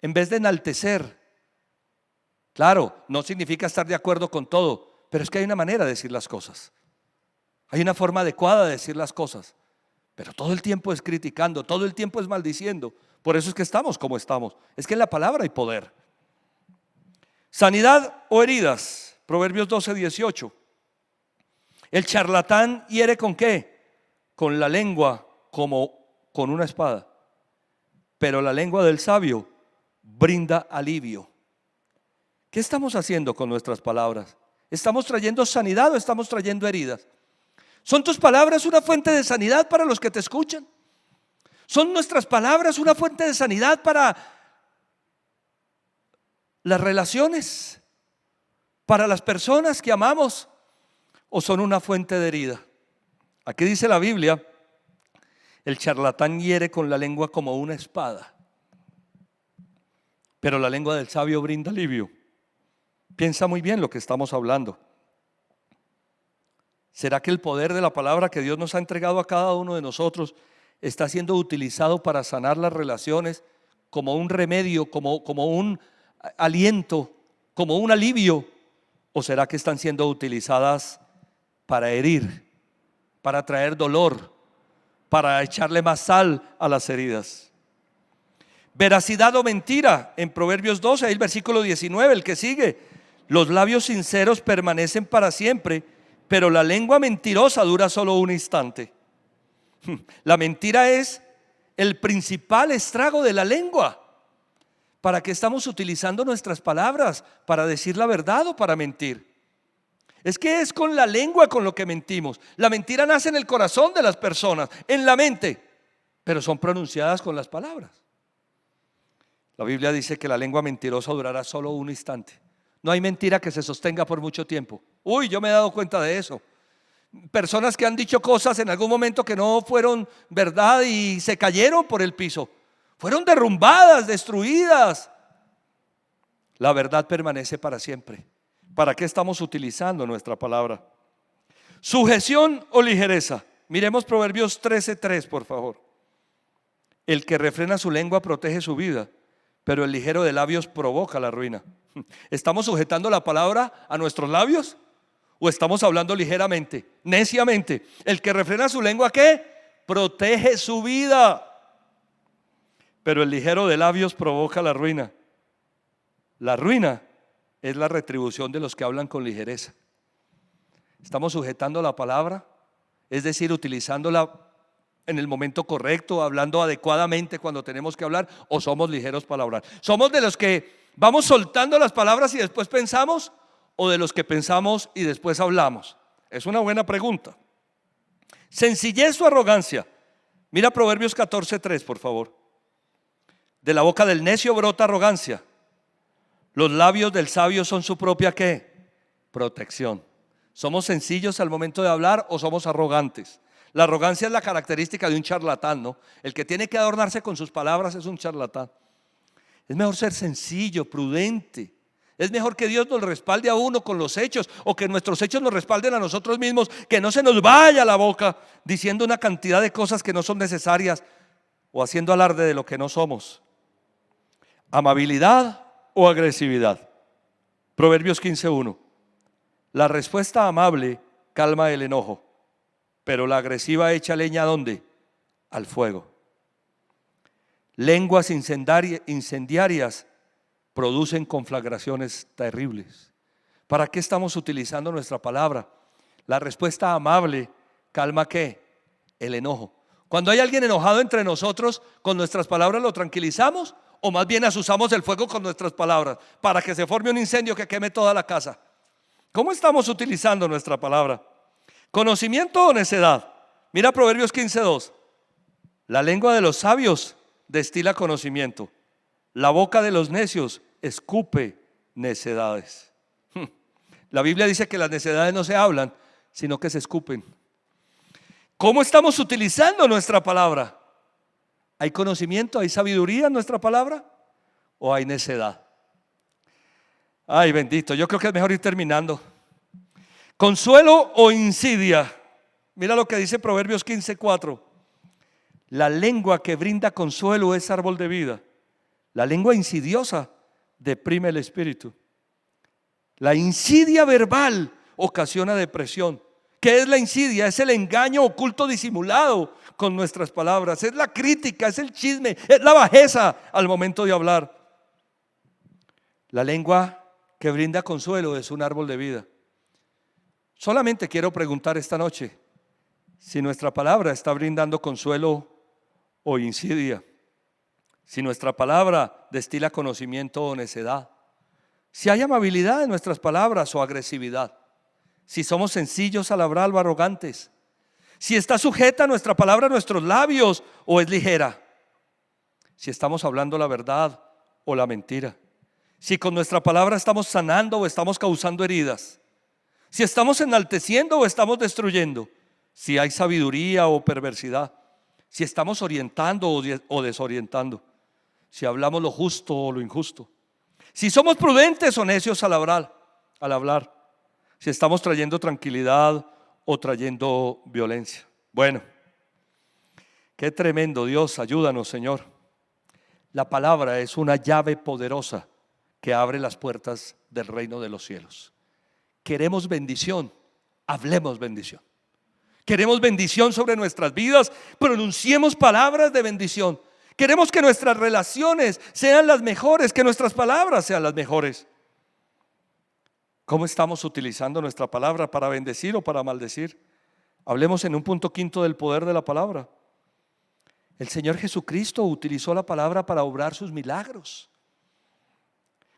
en vez de enaltecer. Claro, no significa estar de acuerdo con todo, pero es que hay una manera de decir las cosas. Hay una forma adecuada de decir las cosas. Pero todo el tiempo es criticando, todo el tiempo es maldiciendo. Por eso es que estamos como estamos. Es que en la palabra hay poder. Sanidad o heridas. Proverbios 12:18. El charlatán hiere ¿con qué? Con la lengua, como con una espada. Pero la lengua del sabio brinda alivio. ¿Qué estamos haciendo con nuestras palabras? ¿Estamos trayendo sanidad o estamos trayendo heridas? ¿Son tus palabras una fuente de sanidad para los que te escuchan? ¿Son nuestras palabras una fuente de sanidad para las relaciones, para las personas que amamos, o son una fuente de herida? Aquí dice la Biblia: el charlatán hiere con la lengua como una espada, pero la lengua del sabio brinda alivio. Piensa muy bien lo que estamos hablando. ¿Será que el poder de la palabra que Dios nos ha entregado a cada uno de nosotros está siendo utilizado para sanar las relaciones como un remedio, como un aliento, como un alivio? ¿O será que están siendo utilizadas para herir, para traer dolor, para echarle más sal a las heridas? Veracidad o mentira. En Proverbios 12, ahí el versículo 19, el que sigue: los labios sinceros permanecen para siempre, pero la lengua mentirosa dura solo un instante. La mentira es el principal estrago de la lengua. ¿Para qué estamos utilizando nuestras palabras? ¿Para decir la verdad o para mentir? Es que es con la lengua con lo que mentimos. La mentira nace en el corazón de las personas, en la mente, pero son pronunciadas con las palabras. La Biblia dice que la lengua mentirosa durará solo un instante. No hay mentira que se sostenga por mucho tiempo. Uy, yo me he dado cuenta de eso. Personas que han dicho cosas en algún momento que no fueron verdad y se cayeron por el piso. Fueron derrumbadas, destruidas. La verdad permanece para siempre. ¿Para qué estamos utilizando nuestra palabra? Sujeción o ligereza. Miremos Proverbios 13:3, por favor. El que refrena su lengua protege su vida, pero el ligero de labios provoca la ruina. ¿Estamos sujetando la palabra a nuestros labios? ¿O estamos hablando ligeramente, neciamente? El que refrena su lengua, ¿qué? Protege su vida, pero el ligero de labios provoca la ruina. La ruina es la retribución de los que hablan con ligereza. ¿Estamos sujetando la palabra? Es decir, utilizándola en el momento correcto, hablando adecuadamente cuando tenemos que hablar, ¿o somos ligeros para hablar? ¿Somos de los que vamos soltando las palabras y después pensamos, o de los que pensamos y después hablamos? Es una buena pregunta. Sencillez o arrogancia. Mira Proverbios 14:3, por favor. De la boca del necio brota arrogancia. Los labios del sabio son su propia ¿qué? Protección. ¿Somos sencillos al momento de hablar o somos arrogantes? La arrogancia es la característica de un charlatán, ¿no? El que tiene que adornarse con sus palabras es un charlatán. Es mejor ser sencillo, prudente. Es mejor que Dios nos respalde a uno con los hechos, o que nuestros hechos nos respalden a nosotros mismos, que no se nos vaya la boca diciendo una cantidad de cosas que no son necesarias o haciendo alarde de lo que no somos. Amabilidad o agresividad. Proverbios 15:1. La respuesta amable calma el enojo, pero la agresiva echa leña ¿a dónde? Al fuego. Lenguas incendiarias producen conflagraciones terribles. ¿Para qué estamos utilizando nuestra palabra? La respuesta amable calma ¿qué? El enojo. Cuando hay alguien enojado entre nosotros, ¿con nuestras palabras lo tranquilizamos? ¿O más bien azuzamos el fuego con nuestras palabras para que se forme un incendio que queme toda la casa? ¿Cómo estamos utilizando nuestra palabra? ¿Conocimiento o necedad? Mira Proverbios 15:2. La lengua de los sabios destila conocimiento. La boca de los necios escupe necedades. La Biblia dice que las necedades no se hablan, sino que se escupen. ¿Cómo estamos utilizando nuestra palabra? ¿Hay conocimiento, hay sabiduría en nuestra palabra? ¿O hay necedad? Ay, bendito, yo creo que es mejor ir terminando. ¿Consuelo o insidia? Mira lo que dice Proverbios 15:4. La lengua que brinda consuelo es árbol de vida. La lengua insidiosa deprime el espíritu. La insidia verbal ocasiona depresión. ¿Qué es la insidia? Es el engaño oculto disimulado con nuestras palabras. Es la crítica, es el chisme, es la bajeza al momento de hablar. La lengua que brinda consuelo es un árbol de vida. Solamente quiero preguntar esta noche si nuestra palabra está brindando consuelo o insidia. Si nuestra palabra destila conocimiento o necedad. Si hay amabilidad en nuestras palabras o agresividad. Si somos sencillos al hablar o arrogantes. Si está sujeta nuestra palabra a nuestros labios o es ligera. Si estamos hablando la verdad o la mentira. Si con nuestra palabra estamos sanando o estamos causando heridas. Si estamos enalteciendo o estamos destruyendo. Si hay sabiduría o perversidad. Si estamos orientando o desorientando. Si hablamos lo justo o lo injusto. Si somos prudentes o necios al hablar. Si estamos trayendo tranquilidad o trayendo violencia. Bueno, qué tremendo. Dios, ayúdanos, Señor. La palabra es una llave poderosa que abre las puertas del reino de los cielos. Queremos bendición, hablemos bendición. Queremos bendición sobre nuestras vidas, pronunciemos palabras de bendición. Queremos que nuestras relaciones sean las mejores, que nuestras palabras sean las mejores. ¿Cómo estamos utilizando nuestra palabra para bendecir o para maldecir? Hablemos en un punto quinto del poder de la palabra. El Señor Jesucristo utilizó la palabra para obrar sus milagros.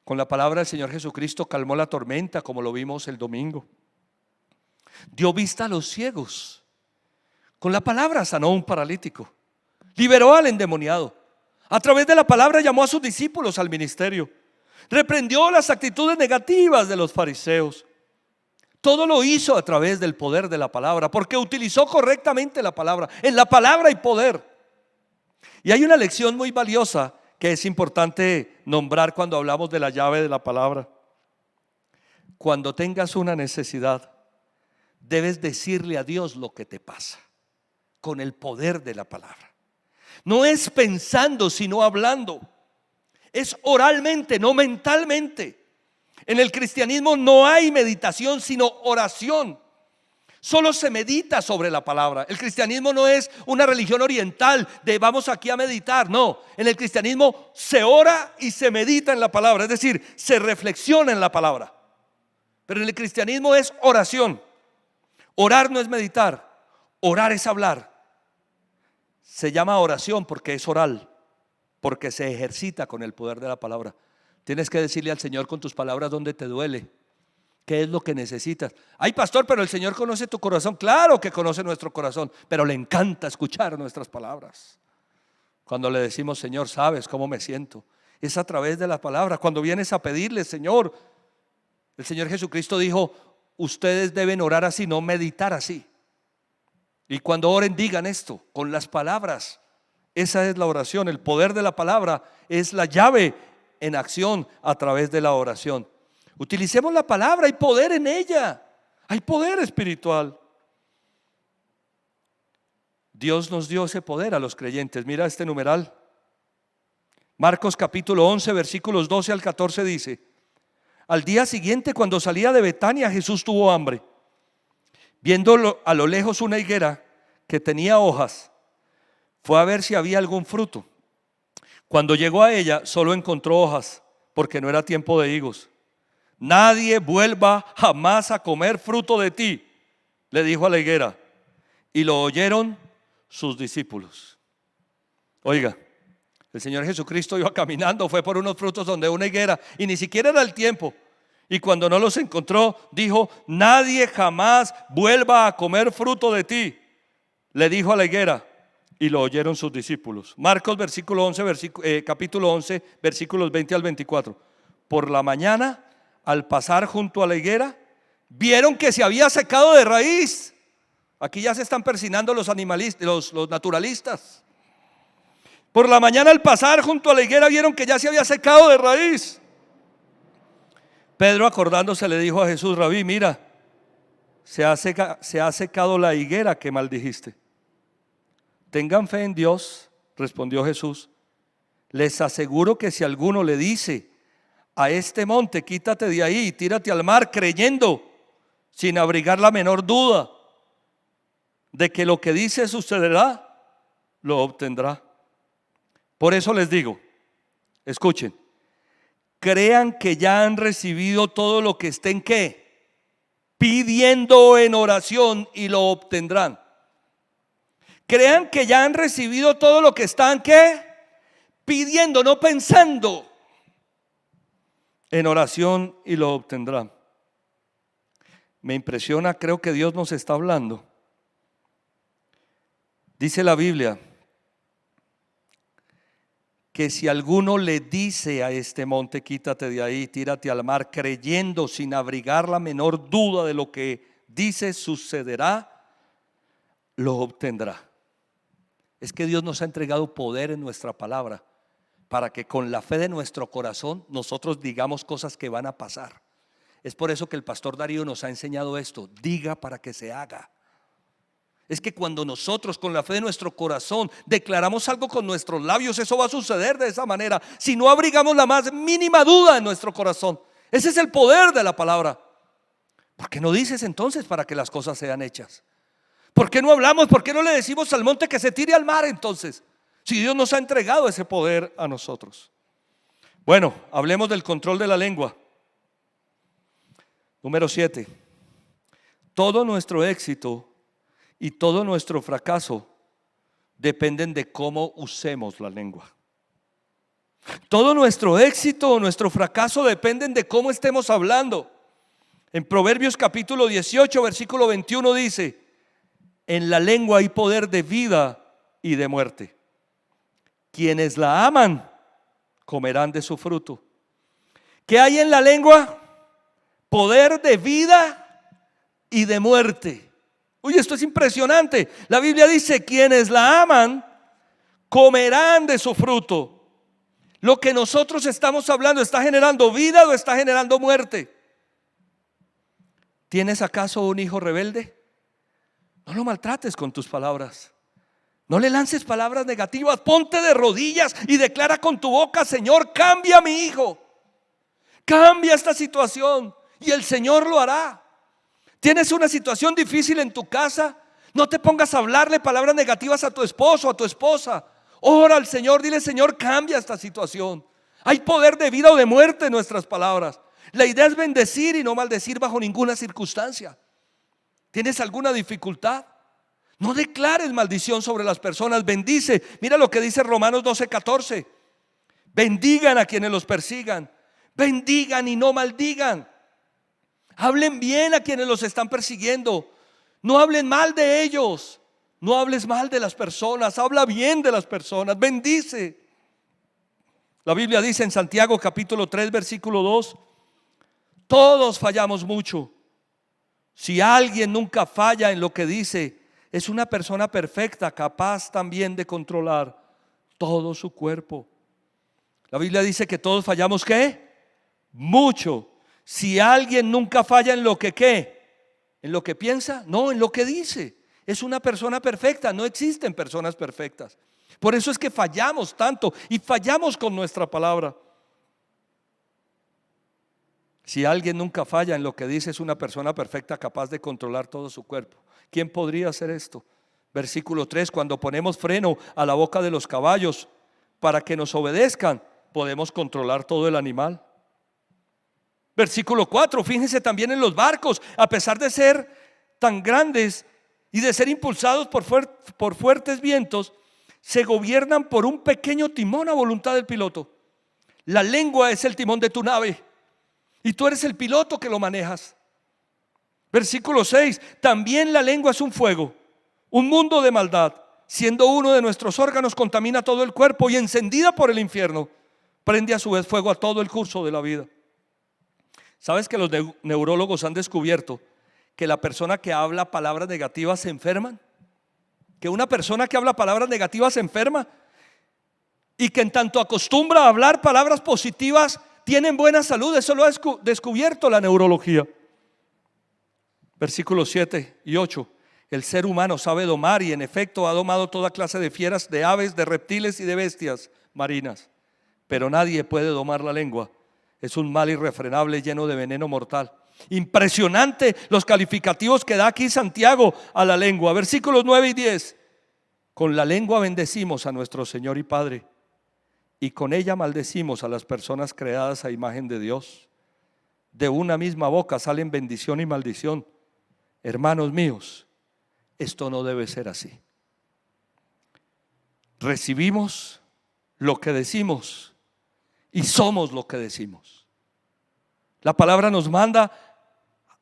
Con la palabra del Señor Jesucristo calmó la tormenta, como lo vimos el domingo. Dio vista a los ciegos. Con la palabra sanó a un paralítico. Liberó al endemoniado. A través de la palabra llamó a sus discípulos al ministerio. Reprendió las actitudes negativas de los fariseos. Todo lo hizo a través del poder de la palabra, porque utilizó correctamente la palabra. En la palabra hay poder. Y hay una lección muy valiosa que es importante nombrar cuando hablamos de la llave de la palabra. Cuando tengas una necesidad, debes decirle a Dios lo que te pasa, con el poder de la palabra. No es pensando, sino hablando. Es oralmente, no mentalmente. En el cristianismo no hay meditación, sino oración. Solo se medita sobre la palabra. El cristianismo no es una religión oriental de vamos aquí a meditar. No, en el cristianismo se ora y se medita en la palabra. Es decir, se reflexiona en la palabra. Pero en el cristianismo es oración. Orar no es meditar, orar es hablar. Se llama oración porque es oral, porque se ejercita con el poder de la palabra. Tienes que decirle al Señor con tus palabras dónde te duele, qué es lo que necesitas. Ay, pastor, pero el Señor conoce tu corazón. Claro que conoce nuestro corazón, pero le encanta escuchar nuestras palabras. Cuando le decimos, Señor, ¿sabes cómo me siento? Es a través de la palabra. Cuando vienes a pedirle, Señor, el Señor Jesucristo dijo, ustedes deben orar así, no meditar así. Y cuando oren, digan esto con las palabras. Esa es la oración. El poder de la palabra es la llave en acción a través de la oración. Utilicemos la palabra, hay poder en ella. Hay poder espiritual. Dios nos dio ese poder a los creyentes. Mira este numeral. Marcos capítulo 11 versículos 12 al 14 dice: al día siguiente, cuando salía de Betania, Jesús tuvo hambre. Viendo a lo lejos una higuera que tenía hojas, fue a ver si había algún fruto. Cuando llegó a ella, solo encontró hojas, porque no era tiempo de higos. Nadie vuelva jamás a comer fruto de ti, le dijo a la higuera. Y lo oyeron sus discípulos. Oiga, el Señor Jesucristo iba caminando, fue por unos frutos donde una higuera, y ni siquiera era el tiempo. Y cuando no los encontró, dijo: nadie jamás vuelva a comer fruto de ti, le dijo a la higuera. Y lo oyeron sus discípulos. Marcos capítulo 11 versículos 20 al 24. Por la mañana, al pasar junto a la higuera, vieron que se había secado de raíz. Aquí ya se están persinando los animalistas, los naturalistas. Por la mañana, al pasar junto a la higuera, vieron que ya se había secado de raíz. Pedro, acordándose, le dijo a Jesús: Rabí, mira, se ha secado la higuera que maldijiste. Tengan fe en Dios, respondió Jesús. Les aseguro que si alguno le dice a este monte, quítate de ahí y tírate al mar, creyendo, sin abrigar la menor duda de que lo que dice sucederá, lo obtendrá. Por eso les digo, escuchen, crean que ya han recibido todo lo que estén ¿qué? Pidiendo en oración, y lo obtendrán. Crean que ya han recibido todo lo que están ¿qué? Pidiendo, no pensando, en oración, y lo obtendrán. Me impresiona, creo que Dios nos está hablando. Dice la Biblia que si alguno le dice a este monte, quítate de ahí, tírate al mar, creyendo, sin abrigar la menor duda de lo que dice sucederá, lo obtendrá. Es que Dios nos ha entregado poder en nuestra palabra para que con la fe de nuestro corazón nosotros digamos cosas que van a pasar. Es por eso que el pastor Darío nos ha enseñado esto: diga para que se haga. Es que cuando nosotros con la fe de nuestro corazón declaramos algo con nuestros labios, eso va a suceder de esa manera, si no abrigamos la más mínima duda en nuestro corazón. Ese es el poder de la palabra. ¿Por qué no dices entonces para que las cosas sean hechas? ¿Por qué no hablamos? ¿Por qué no le decimos al monte que se tire al mar entonces? Si Dios nos ha entregado ese poder a nosotros. Bueno, hablemos del control de la lengua. Número 7. Todo nuestro éxito y todo nuestro fracaso dependen de cómo usemos la lengua. Todo nuestro éxito o nuestro fracaso dependen de cómo estemos hablando. En Proverbios capítulo 18 versículo 21 dice: en la lengua hay poder de vida y de muerte. Quienes la aman comerán de su fruto. ¿Qué hay en la lengua? Poder de vida y de muerte. Uy, esto es impresionante. La Biblia dice: quienes la aman comerán de su fruto. Lo que nosotros estamos hablando, ¿está generando vida o está generando muerte? ¿Tienes acaso un hijo rebelde? No lo maltrates con tus palabras. No le lances palabras negativas. Ponte de rodillas y declara con tu boca: Señor, cambia a mi hijo, cambia esta situación, y el Señor lo hará. ¿Tienes una situación difícil en tu casa? No te pongas a hablarle palabras negativas a tu esposo o a tu esposa. Ora al Señor, dile: Señor, cambia esta situación. Hay poder de vida o de muerte en nuestras palabras. La idea es bendecir y no maldecir bajo ninguna circunstancia. ¿Tienes alguna dificultad? No declares maldición sobre las personas, bendice. Mira lo que dice Romanos 12:14. Bendigan a quienes los persigan, bendigan y no maldigan. Hablen bien a quienes los están persiguiendo, no hablen mal de ellos. No hables mal de las personas, habla bien de las personas, bendice. La Biblia dice en Santiago capítulo 3 versículo 2: todos fallamos mucho. Si alguien nunca falla en lo que dice, es una persona perfecta, capaz también de controlar todo su cuerpo. La Biblia dice que todos fallamos, ¿qué? Mucho. Si alguien nunca falla en lo que, ¿qué? ¿En lo que piensa? No, en lo que dice. Es una persona perfecta. No existen personas perfectas. Por eso es que fallamos tanto y fallamos con nuestra palabra. Si alguien nunca falla en lo que dice, es una persona perfecta, capaz de controlar todo su cuerpo. ¿Quién podría hacer esto? Versículo 3: cuando ponemos freno a la boca de los caballos para que nos obedezcan, podemos controlar todo el animal. Versículo 4: fíjense también en los barcos, a pesar de ser tan grandes y de ser impulsados por fuertes vientos, se gobiernan por un pequeño timón a voluntad del piloto. La lengua es el timón de tu nave y tú eres el piloto que lo manejas. Versículo 6: también la lengua es un fuego, un mundo de maldad. Siendo uno de nuestros órganos, contamina todo el cuerpo y encendida por el infierno, prende a su vez fuego a todo el curso de la vida. ¿Sabes que los neurólogos han descubierto que la persona que habla palabras negativas se enferman? Que una persona que habla palabras negativas se enferma, y que en tanto acostumbra a hablar palabras positivas tienen buena salud. Eso lo ha descubierto la neurología. Versículos 7 y 8: el ser humano sabe domar, y en efecto ha domado toda clase de fieras, de aves, de reptiles y de bestias marinas, pero nadie puede domar la lengua. Es un mal irrefrenable lleno de veneno mortal. Impresionante los calificativos que da aquí Santiago a la lengua. Versículos 9 y 10: con la lengua bendecimos a nuestro Señor y Padre, y con ella maldecimos a las personas creadas a imagen de Dios. De una misma boca salen bendición y maldición. Hermanos míos, esto no debe ser así. Recibimos lo que decimos y somos lo que decimos. La palabra nos manda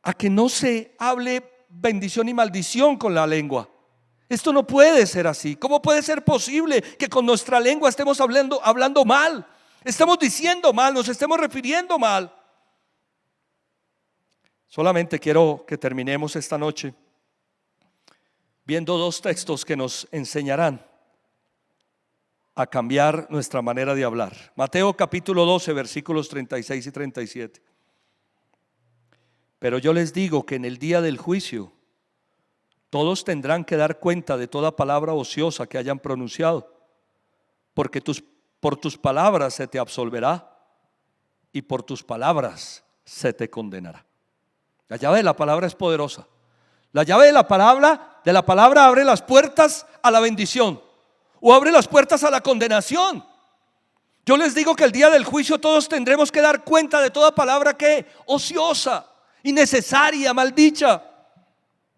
a que no se hable bendición y maldición con la lengua. Esto no puede ser así. ¿Cómo puede ser posible que con nuestra lengua estemos hablando mal? Estemos diciendo mal, nos estemos refiriendo mal. Solamente quiero que terminemos esta noche viendo dos textos que nos enseñarán a cambiar nuestra manera de hablar. Mateo capítulo 12 versículos 36 y 37. Pero yo les digo que en el día del juicio todos tendrán que dar cuenta de toda palabra ociosa que hayan pronunciado, porque por tus palabras se te absolverá y por tus palabras se te condenará. La llave de la palabra es poderosa. La llave de la palabra abre las puertas a la bendición o abre las puertas a la condenación. Yo les digo que el día del juicio todos tendremos que dar cuenta de toda palabra que ociosa, innecesaria, maldicha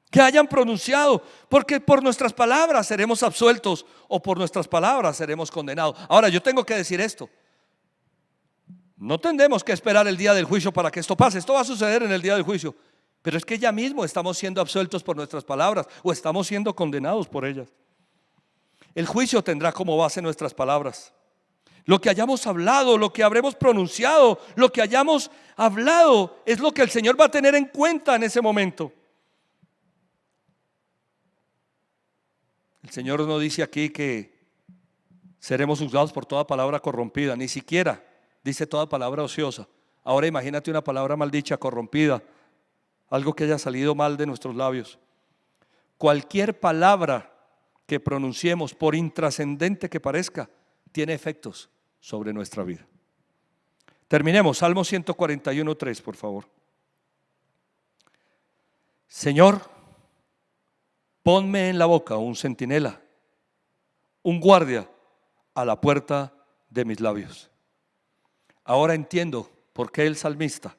que hayan pronunciado, porque por nuestras palabras seremos absueltos o por nuestras palabras seremos condenados. Ahora yo tengo que decir esto: no tendremos que esperar el día del juicio para que esto pase. Esto va a suceder en el día del juicio, pero es que ya mismo estamos siendo absueltos por nuestras palabras o estamos siendo condenados por ellas. El juicio tendrá como base nuestras palabras. Lo que hayamos hablado, lo que habremos pronunciado, lo que hayamos hablado es lo que el Señor va a tener en cuenta en ese momento. El Señor nos dice aquí que seremos juzgados por toda palabra corrompida. Ni siquiera dice toda palabra ociosa. Ahora imagínate una palabra maldicha, corrompida, algo que haya salido mal de nuestros labios. Cualquier palabra que pronunciemos, por intrascendente que parezca, tiene efectos sobre nuestra vida. Terminemos, Salmo 141:3, por favor. Señor, ponme en la boca un centinela, un guardia a la puerta de mis labios. Ahora entiendo por qué el salmista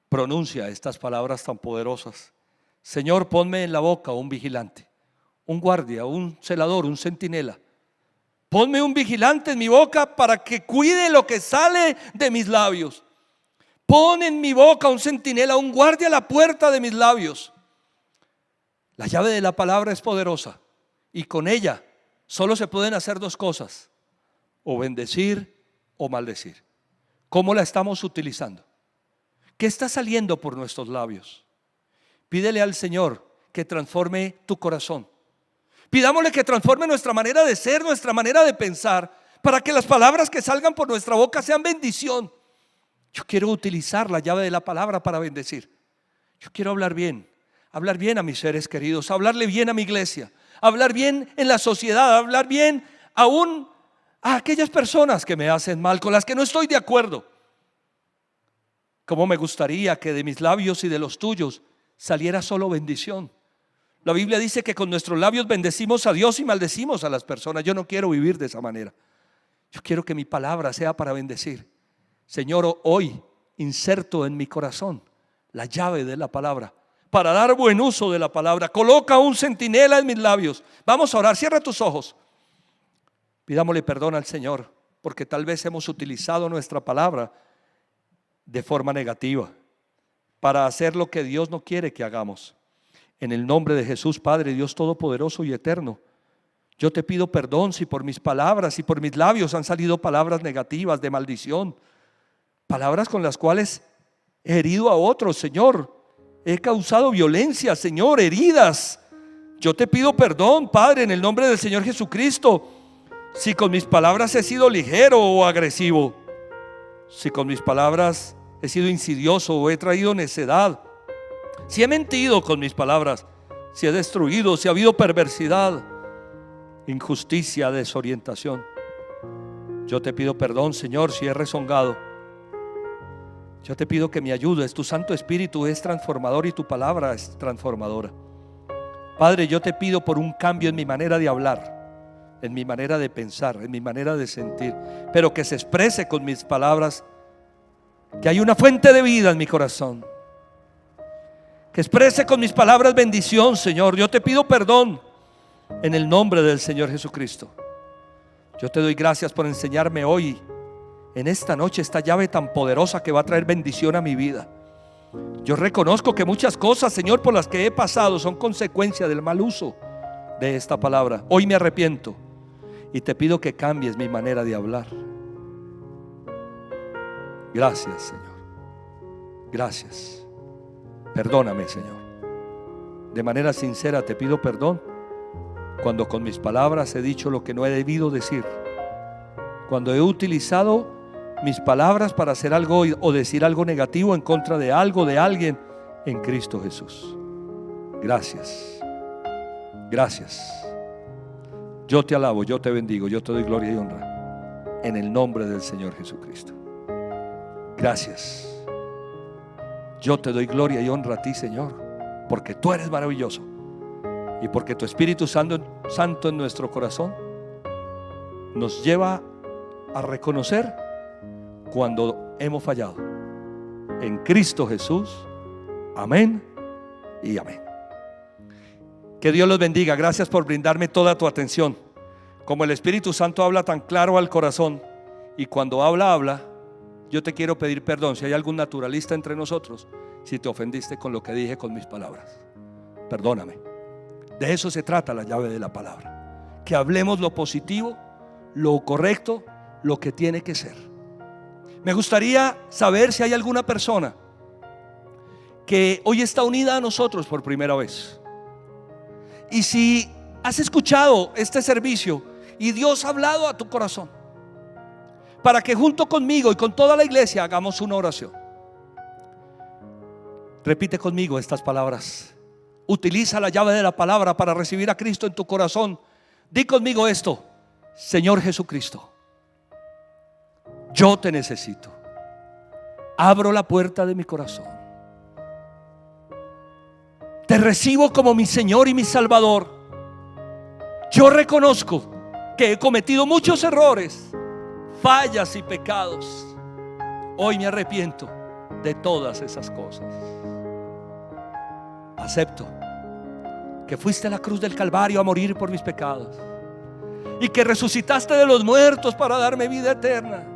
pronuncia estas palabras tan poderosas. Señor, ponme en la boca un vigilante, un guardia, un celador, un centinela. Ponme un vigilante en mi boca para que cuide lo que sale de mis labios. Pon en mi boca un centinela, un guardia a la puerta de mis labios. La llave de la palabra es poderosa y con ella solo se pueden hacer dos cosas: o bendecir o maldecir. ¿Cómo la estamos utilizando? ¿Qué está saliendo por nuestros labios? Pídele al Señor que transforme tu corazón. Pidámosle que transforme nuestra manera de ser, nuestra manera de pensar, para que las palabras que salgan por nuestra boca sean bendición. Yo quiero utilizar la llave de la palabra para bendecir. Yo quiero hablar bien a mis seres queridos, hablarle bien a mi iglesia, hablar bien en la sociedad, hablar bien aún a aquellas personas que me hacen mal, con las que no estoy de acuerdo. Cómo me gustaría que de mis labios y de los tuyos saliera solo bendición. La Biblia dice que con nuestros labios bendecimos a Dios y maldecimos a las personas. Yo no quiero vivir de esa manera. Yo quiero que mi palabra sea para bendecir. Señor, hoy inserto en mi corazón la llave de la palabra para dar buen uso de la palabra. Coloca un centinela en mis labios. Vamos a orar, cierra tus ojos. Pidámosle perdón al Señor porque tal vez hemos utilizado nuestra palabra de forma negativa para hacer lo que Dios no quiere que hagamos. En el nombre de Jesús, Padre, Dios Todopoderoso y Eterno, yo te pido perdón si por mis palabras y por mis labios han salido palabras negativas, de maldición, palabras con las cuales he herido a otros, Señor. He causado violencia, Señor, heridas. Yo te pido perdón, Padre, en el nombre del Señor Jesucristo, si con mis palabras he sido ligero o agresivo, si con mis palabras he sido insidioso o he traído necedad, si he mentido con mis palabras, si he destruido, si ha habido perversidad, injusticia, desorientación. Yo te pido perdón, Señor, si he rezongado. Yo te pido que me ayudes. Tu Santo Espíritu es transformador y tu palabra es transformadora. Padre, yo te pido por un cambio en mi manera de hablar, en mi manera de pensar, en mi manera de sentir, pero que se exprese con mis palabras, que hay una fuente de vida en mi corazón, que exprese con mis palabras bendición, Señor. Yo te pido perdón en el nombre del Señor Jesucristo. Yo te doy gracias por enseñarme hoy, en esta noche, esta llave tan poderosa que va a traer bendición a mi vida. Yo reconozco que muchas cosas, Señor, por las que he pasado son consecuencia del mal uso de esta palabra. Hoy me arrepiento y te pido que cambies mi manera de hablar. Gracias, Señor. Gracias. Perdóname, Señor. De manera sincera te pido perdón cuando con mis palabras he dicho lo que no he debido decir, cuando he utilizado mis palabras para hacer algo o decir algo negativo en contra de algo, de alguien, en Cristo Jesús. Gracias. Gracias. Yo te alabo, yo te bendigo, yo te doy gloria y honra en el nombre del Señor Jesucristo. Gracias. Yo te doy gloria y honra a ti, Señor, porque tú eres maravilloso y porque tu Espíritu Santo en nuestro corazón nos lleva a reconocer cuando hemos fallado. En Cristo Jesús. Amén y amén. Que Dios los bendiga. Gracias por brindarme toda tu atención. Como el Espíritu Santo habla tan claro al corazón, y cuando habla, yo te quiero pedir perdón si hay algún naturalista entre nosotros, si te ofendiste con lo que dije con mis palabras. Perdóname. De eso se trata la llave de la palabra. Que hablemos lo positivo, lo correcto, lo que tiene que ser. Me gustaría saber si hay alguna persona que hoy está unida a nosotros por primera vez. Y si has escuchado este servicio y Dios ha hablado a tu corazón, para que junto conmigo y con toda la iglesia hagamos una oración. Repite conmigo estas palabras. Utiliza la llave de la palabra para recibir a Cristo en tu corazón. Di conmigo esto: Señor Jesucristo, yo te necesito. Abro la puerta de mi corazón. Te recibo como mi Señor y mi Salvador. Yo reconozco que he cometido muchos errores, fallas y pecados. Hoy me arrepiento de todas esas cosas. Acepto que fuiste a la cruz del Calvario a morir por mis pecados y que resucitaste de los muertos para darme vida eterna.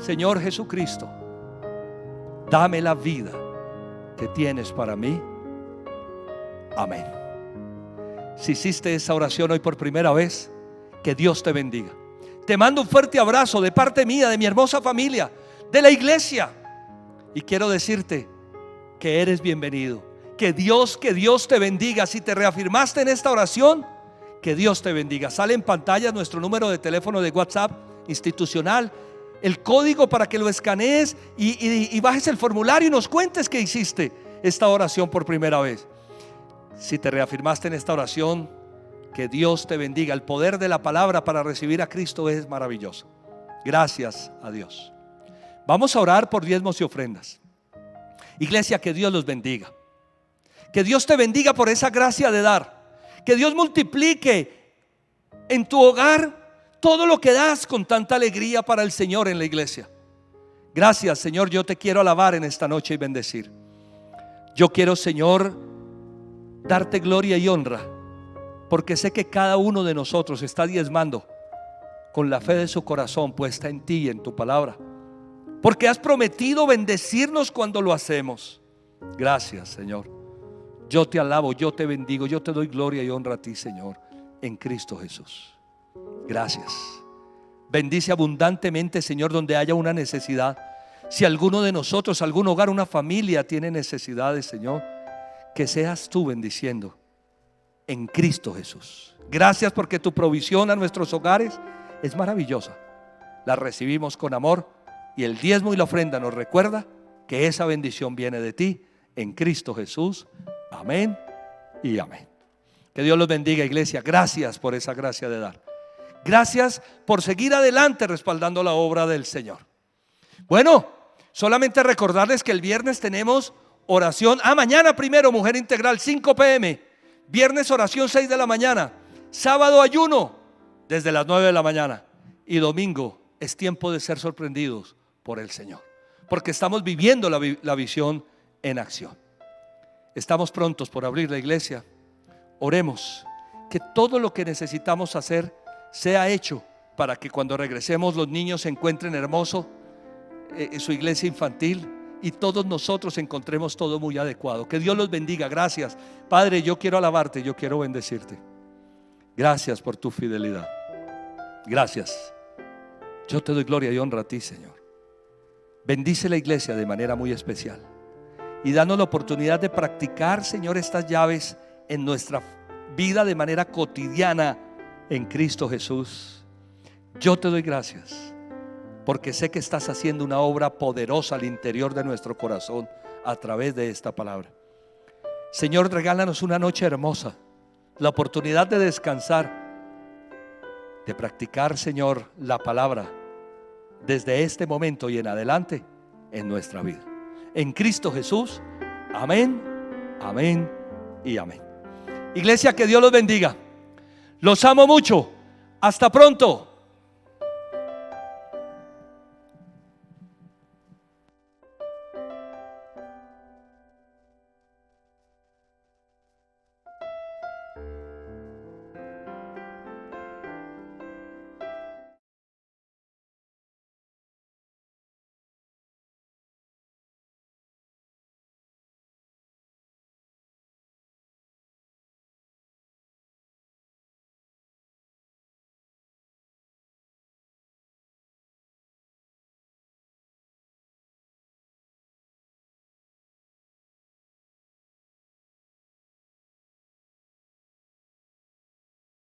Señor Jesucristo, dame la vida que tienes para mí. Amén. Si hiciste esa oración hoy por primera vez, que Dios te bendiga. Te mando un fuerte abrazo de parte mía, de mi hermosa familia, de la iglesia. Y quiero decirte que eres bienvenido. Que Dios te bendiga. Si te reafirmaste en esta oración, que Dios te bendiga. Sale en pantalla nuestro número de teléfono de WhatsApp institucional, el código para que lo escanees y bajes el formulario y nos cuentes que hiciste esta oración por primera vez. Si te reafirmaste en esta oración, que Dios te bendiga. El poder de la palabra para recibir a Cristo es maravilloso. Gracias a Dios. Vamos a orar por diezmos y ofrendas. Iglesia, que Dios los bendiga. Que Dios te bendiga por esa gracia de dar. Que Dios multiplique en tu hogar todo lo que das con tanta alegría para el Señor en la iglesia. Gracias, Señor. Yo te quiero alabar en esta noche y bendecir. Yo quiero, Señor, darte gloria y honra, porque sé que cada uno de nosotros está diezmando con la fe de su corazón puesta en ti y en tu palabra, porque has prometido bendecirnos cuando lo hacemos. Gracias, Señor. Yo te alabo, yo te bendigo, yo te doy gloria y honra a ti, Señor, en Cristo Jesús. Gracias. Bendice abundantemente, Señor, donde haya una necesidad. Si alguno de nosotros, algún hogar, una familia tiene necesidades, Señor, que seas tú bendiciendo en Cristo Jesús. Gracias porque tu provisión a nuestros hogares es maravillosa. La recibimos con amor y el diezmo y la ofrenda nos recuerda que esa bendición viene de ti en Cristo Jesús. Amén y amén. Que Dios los bendiga, iglesia. Gracias por esa gracia de dar. Gracias por seguir adelante respaldando la obra del Señor. Bueno, solamente recordarles que el viernes tenemos oración. Mañana primero, Mujer Integral, 5 p.m. Viernes oración 6 de la mañana. Sábado ayuno desde las 9 de la mañana. Y domingo es tiempo de ser sorprendidos por el Señor, porque estamos viviendo la visión en acción. Estamos prontos por abrir la iglesia. Oremos que todo lo que necesitamos hacer sea hecho para que cuando regresemos los niños se encuentren hermoso en su iglesia infantil y todos nosotros encontremos todo muy adecuado. Que Dios los bendiga. Gracias, Padre. Yo quiero alabarte, yo quiero bendecirte. Gracias por tu fidelidad. Gracias. Yo te doy gloria y honra a ti, Señor. Bendice la iglesia de manera muy especial y danos la oportunidad de practicar, Señor, estas llaves en nuestra vida de manera cotidiana en Cristo Jesús. Yo te doy gracias porque sé que estás haciendo una obra poderosa al interior de nuestro corazón a través de esta palabra. Señor, regálanos una noche hermosa, la oportunidad de descansar, de practicar, Señor, la palabra desde este momento y en adelante en nuestra vida. En Cristo Jesús. Amén, amén y amén. Iglesia, que Dios los bendiga. Los amo mucho. Hasta pronto.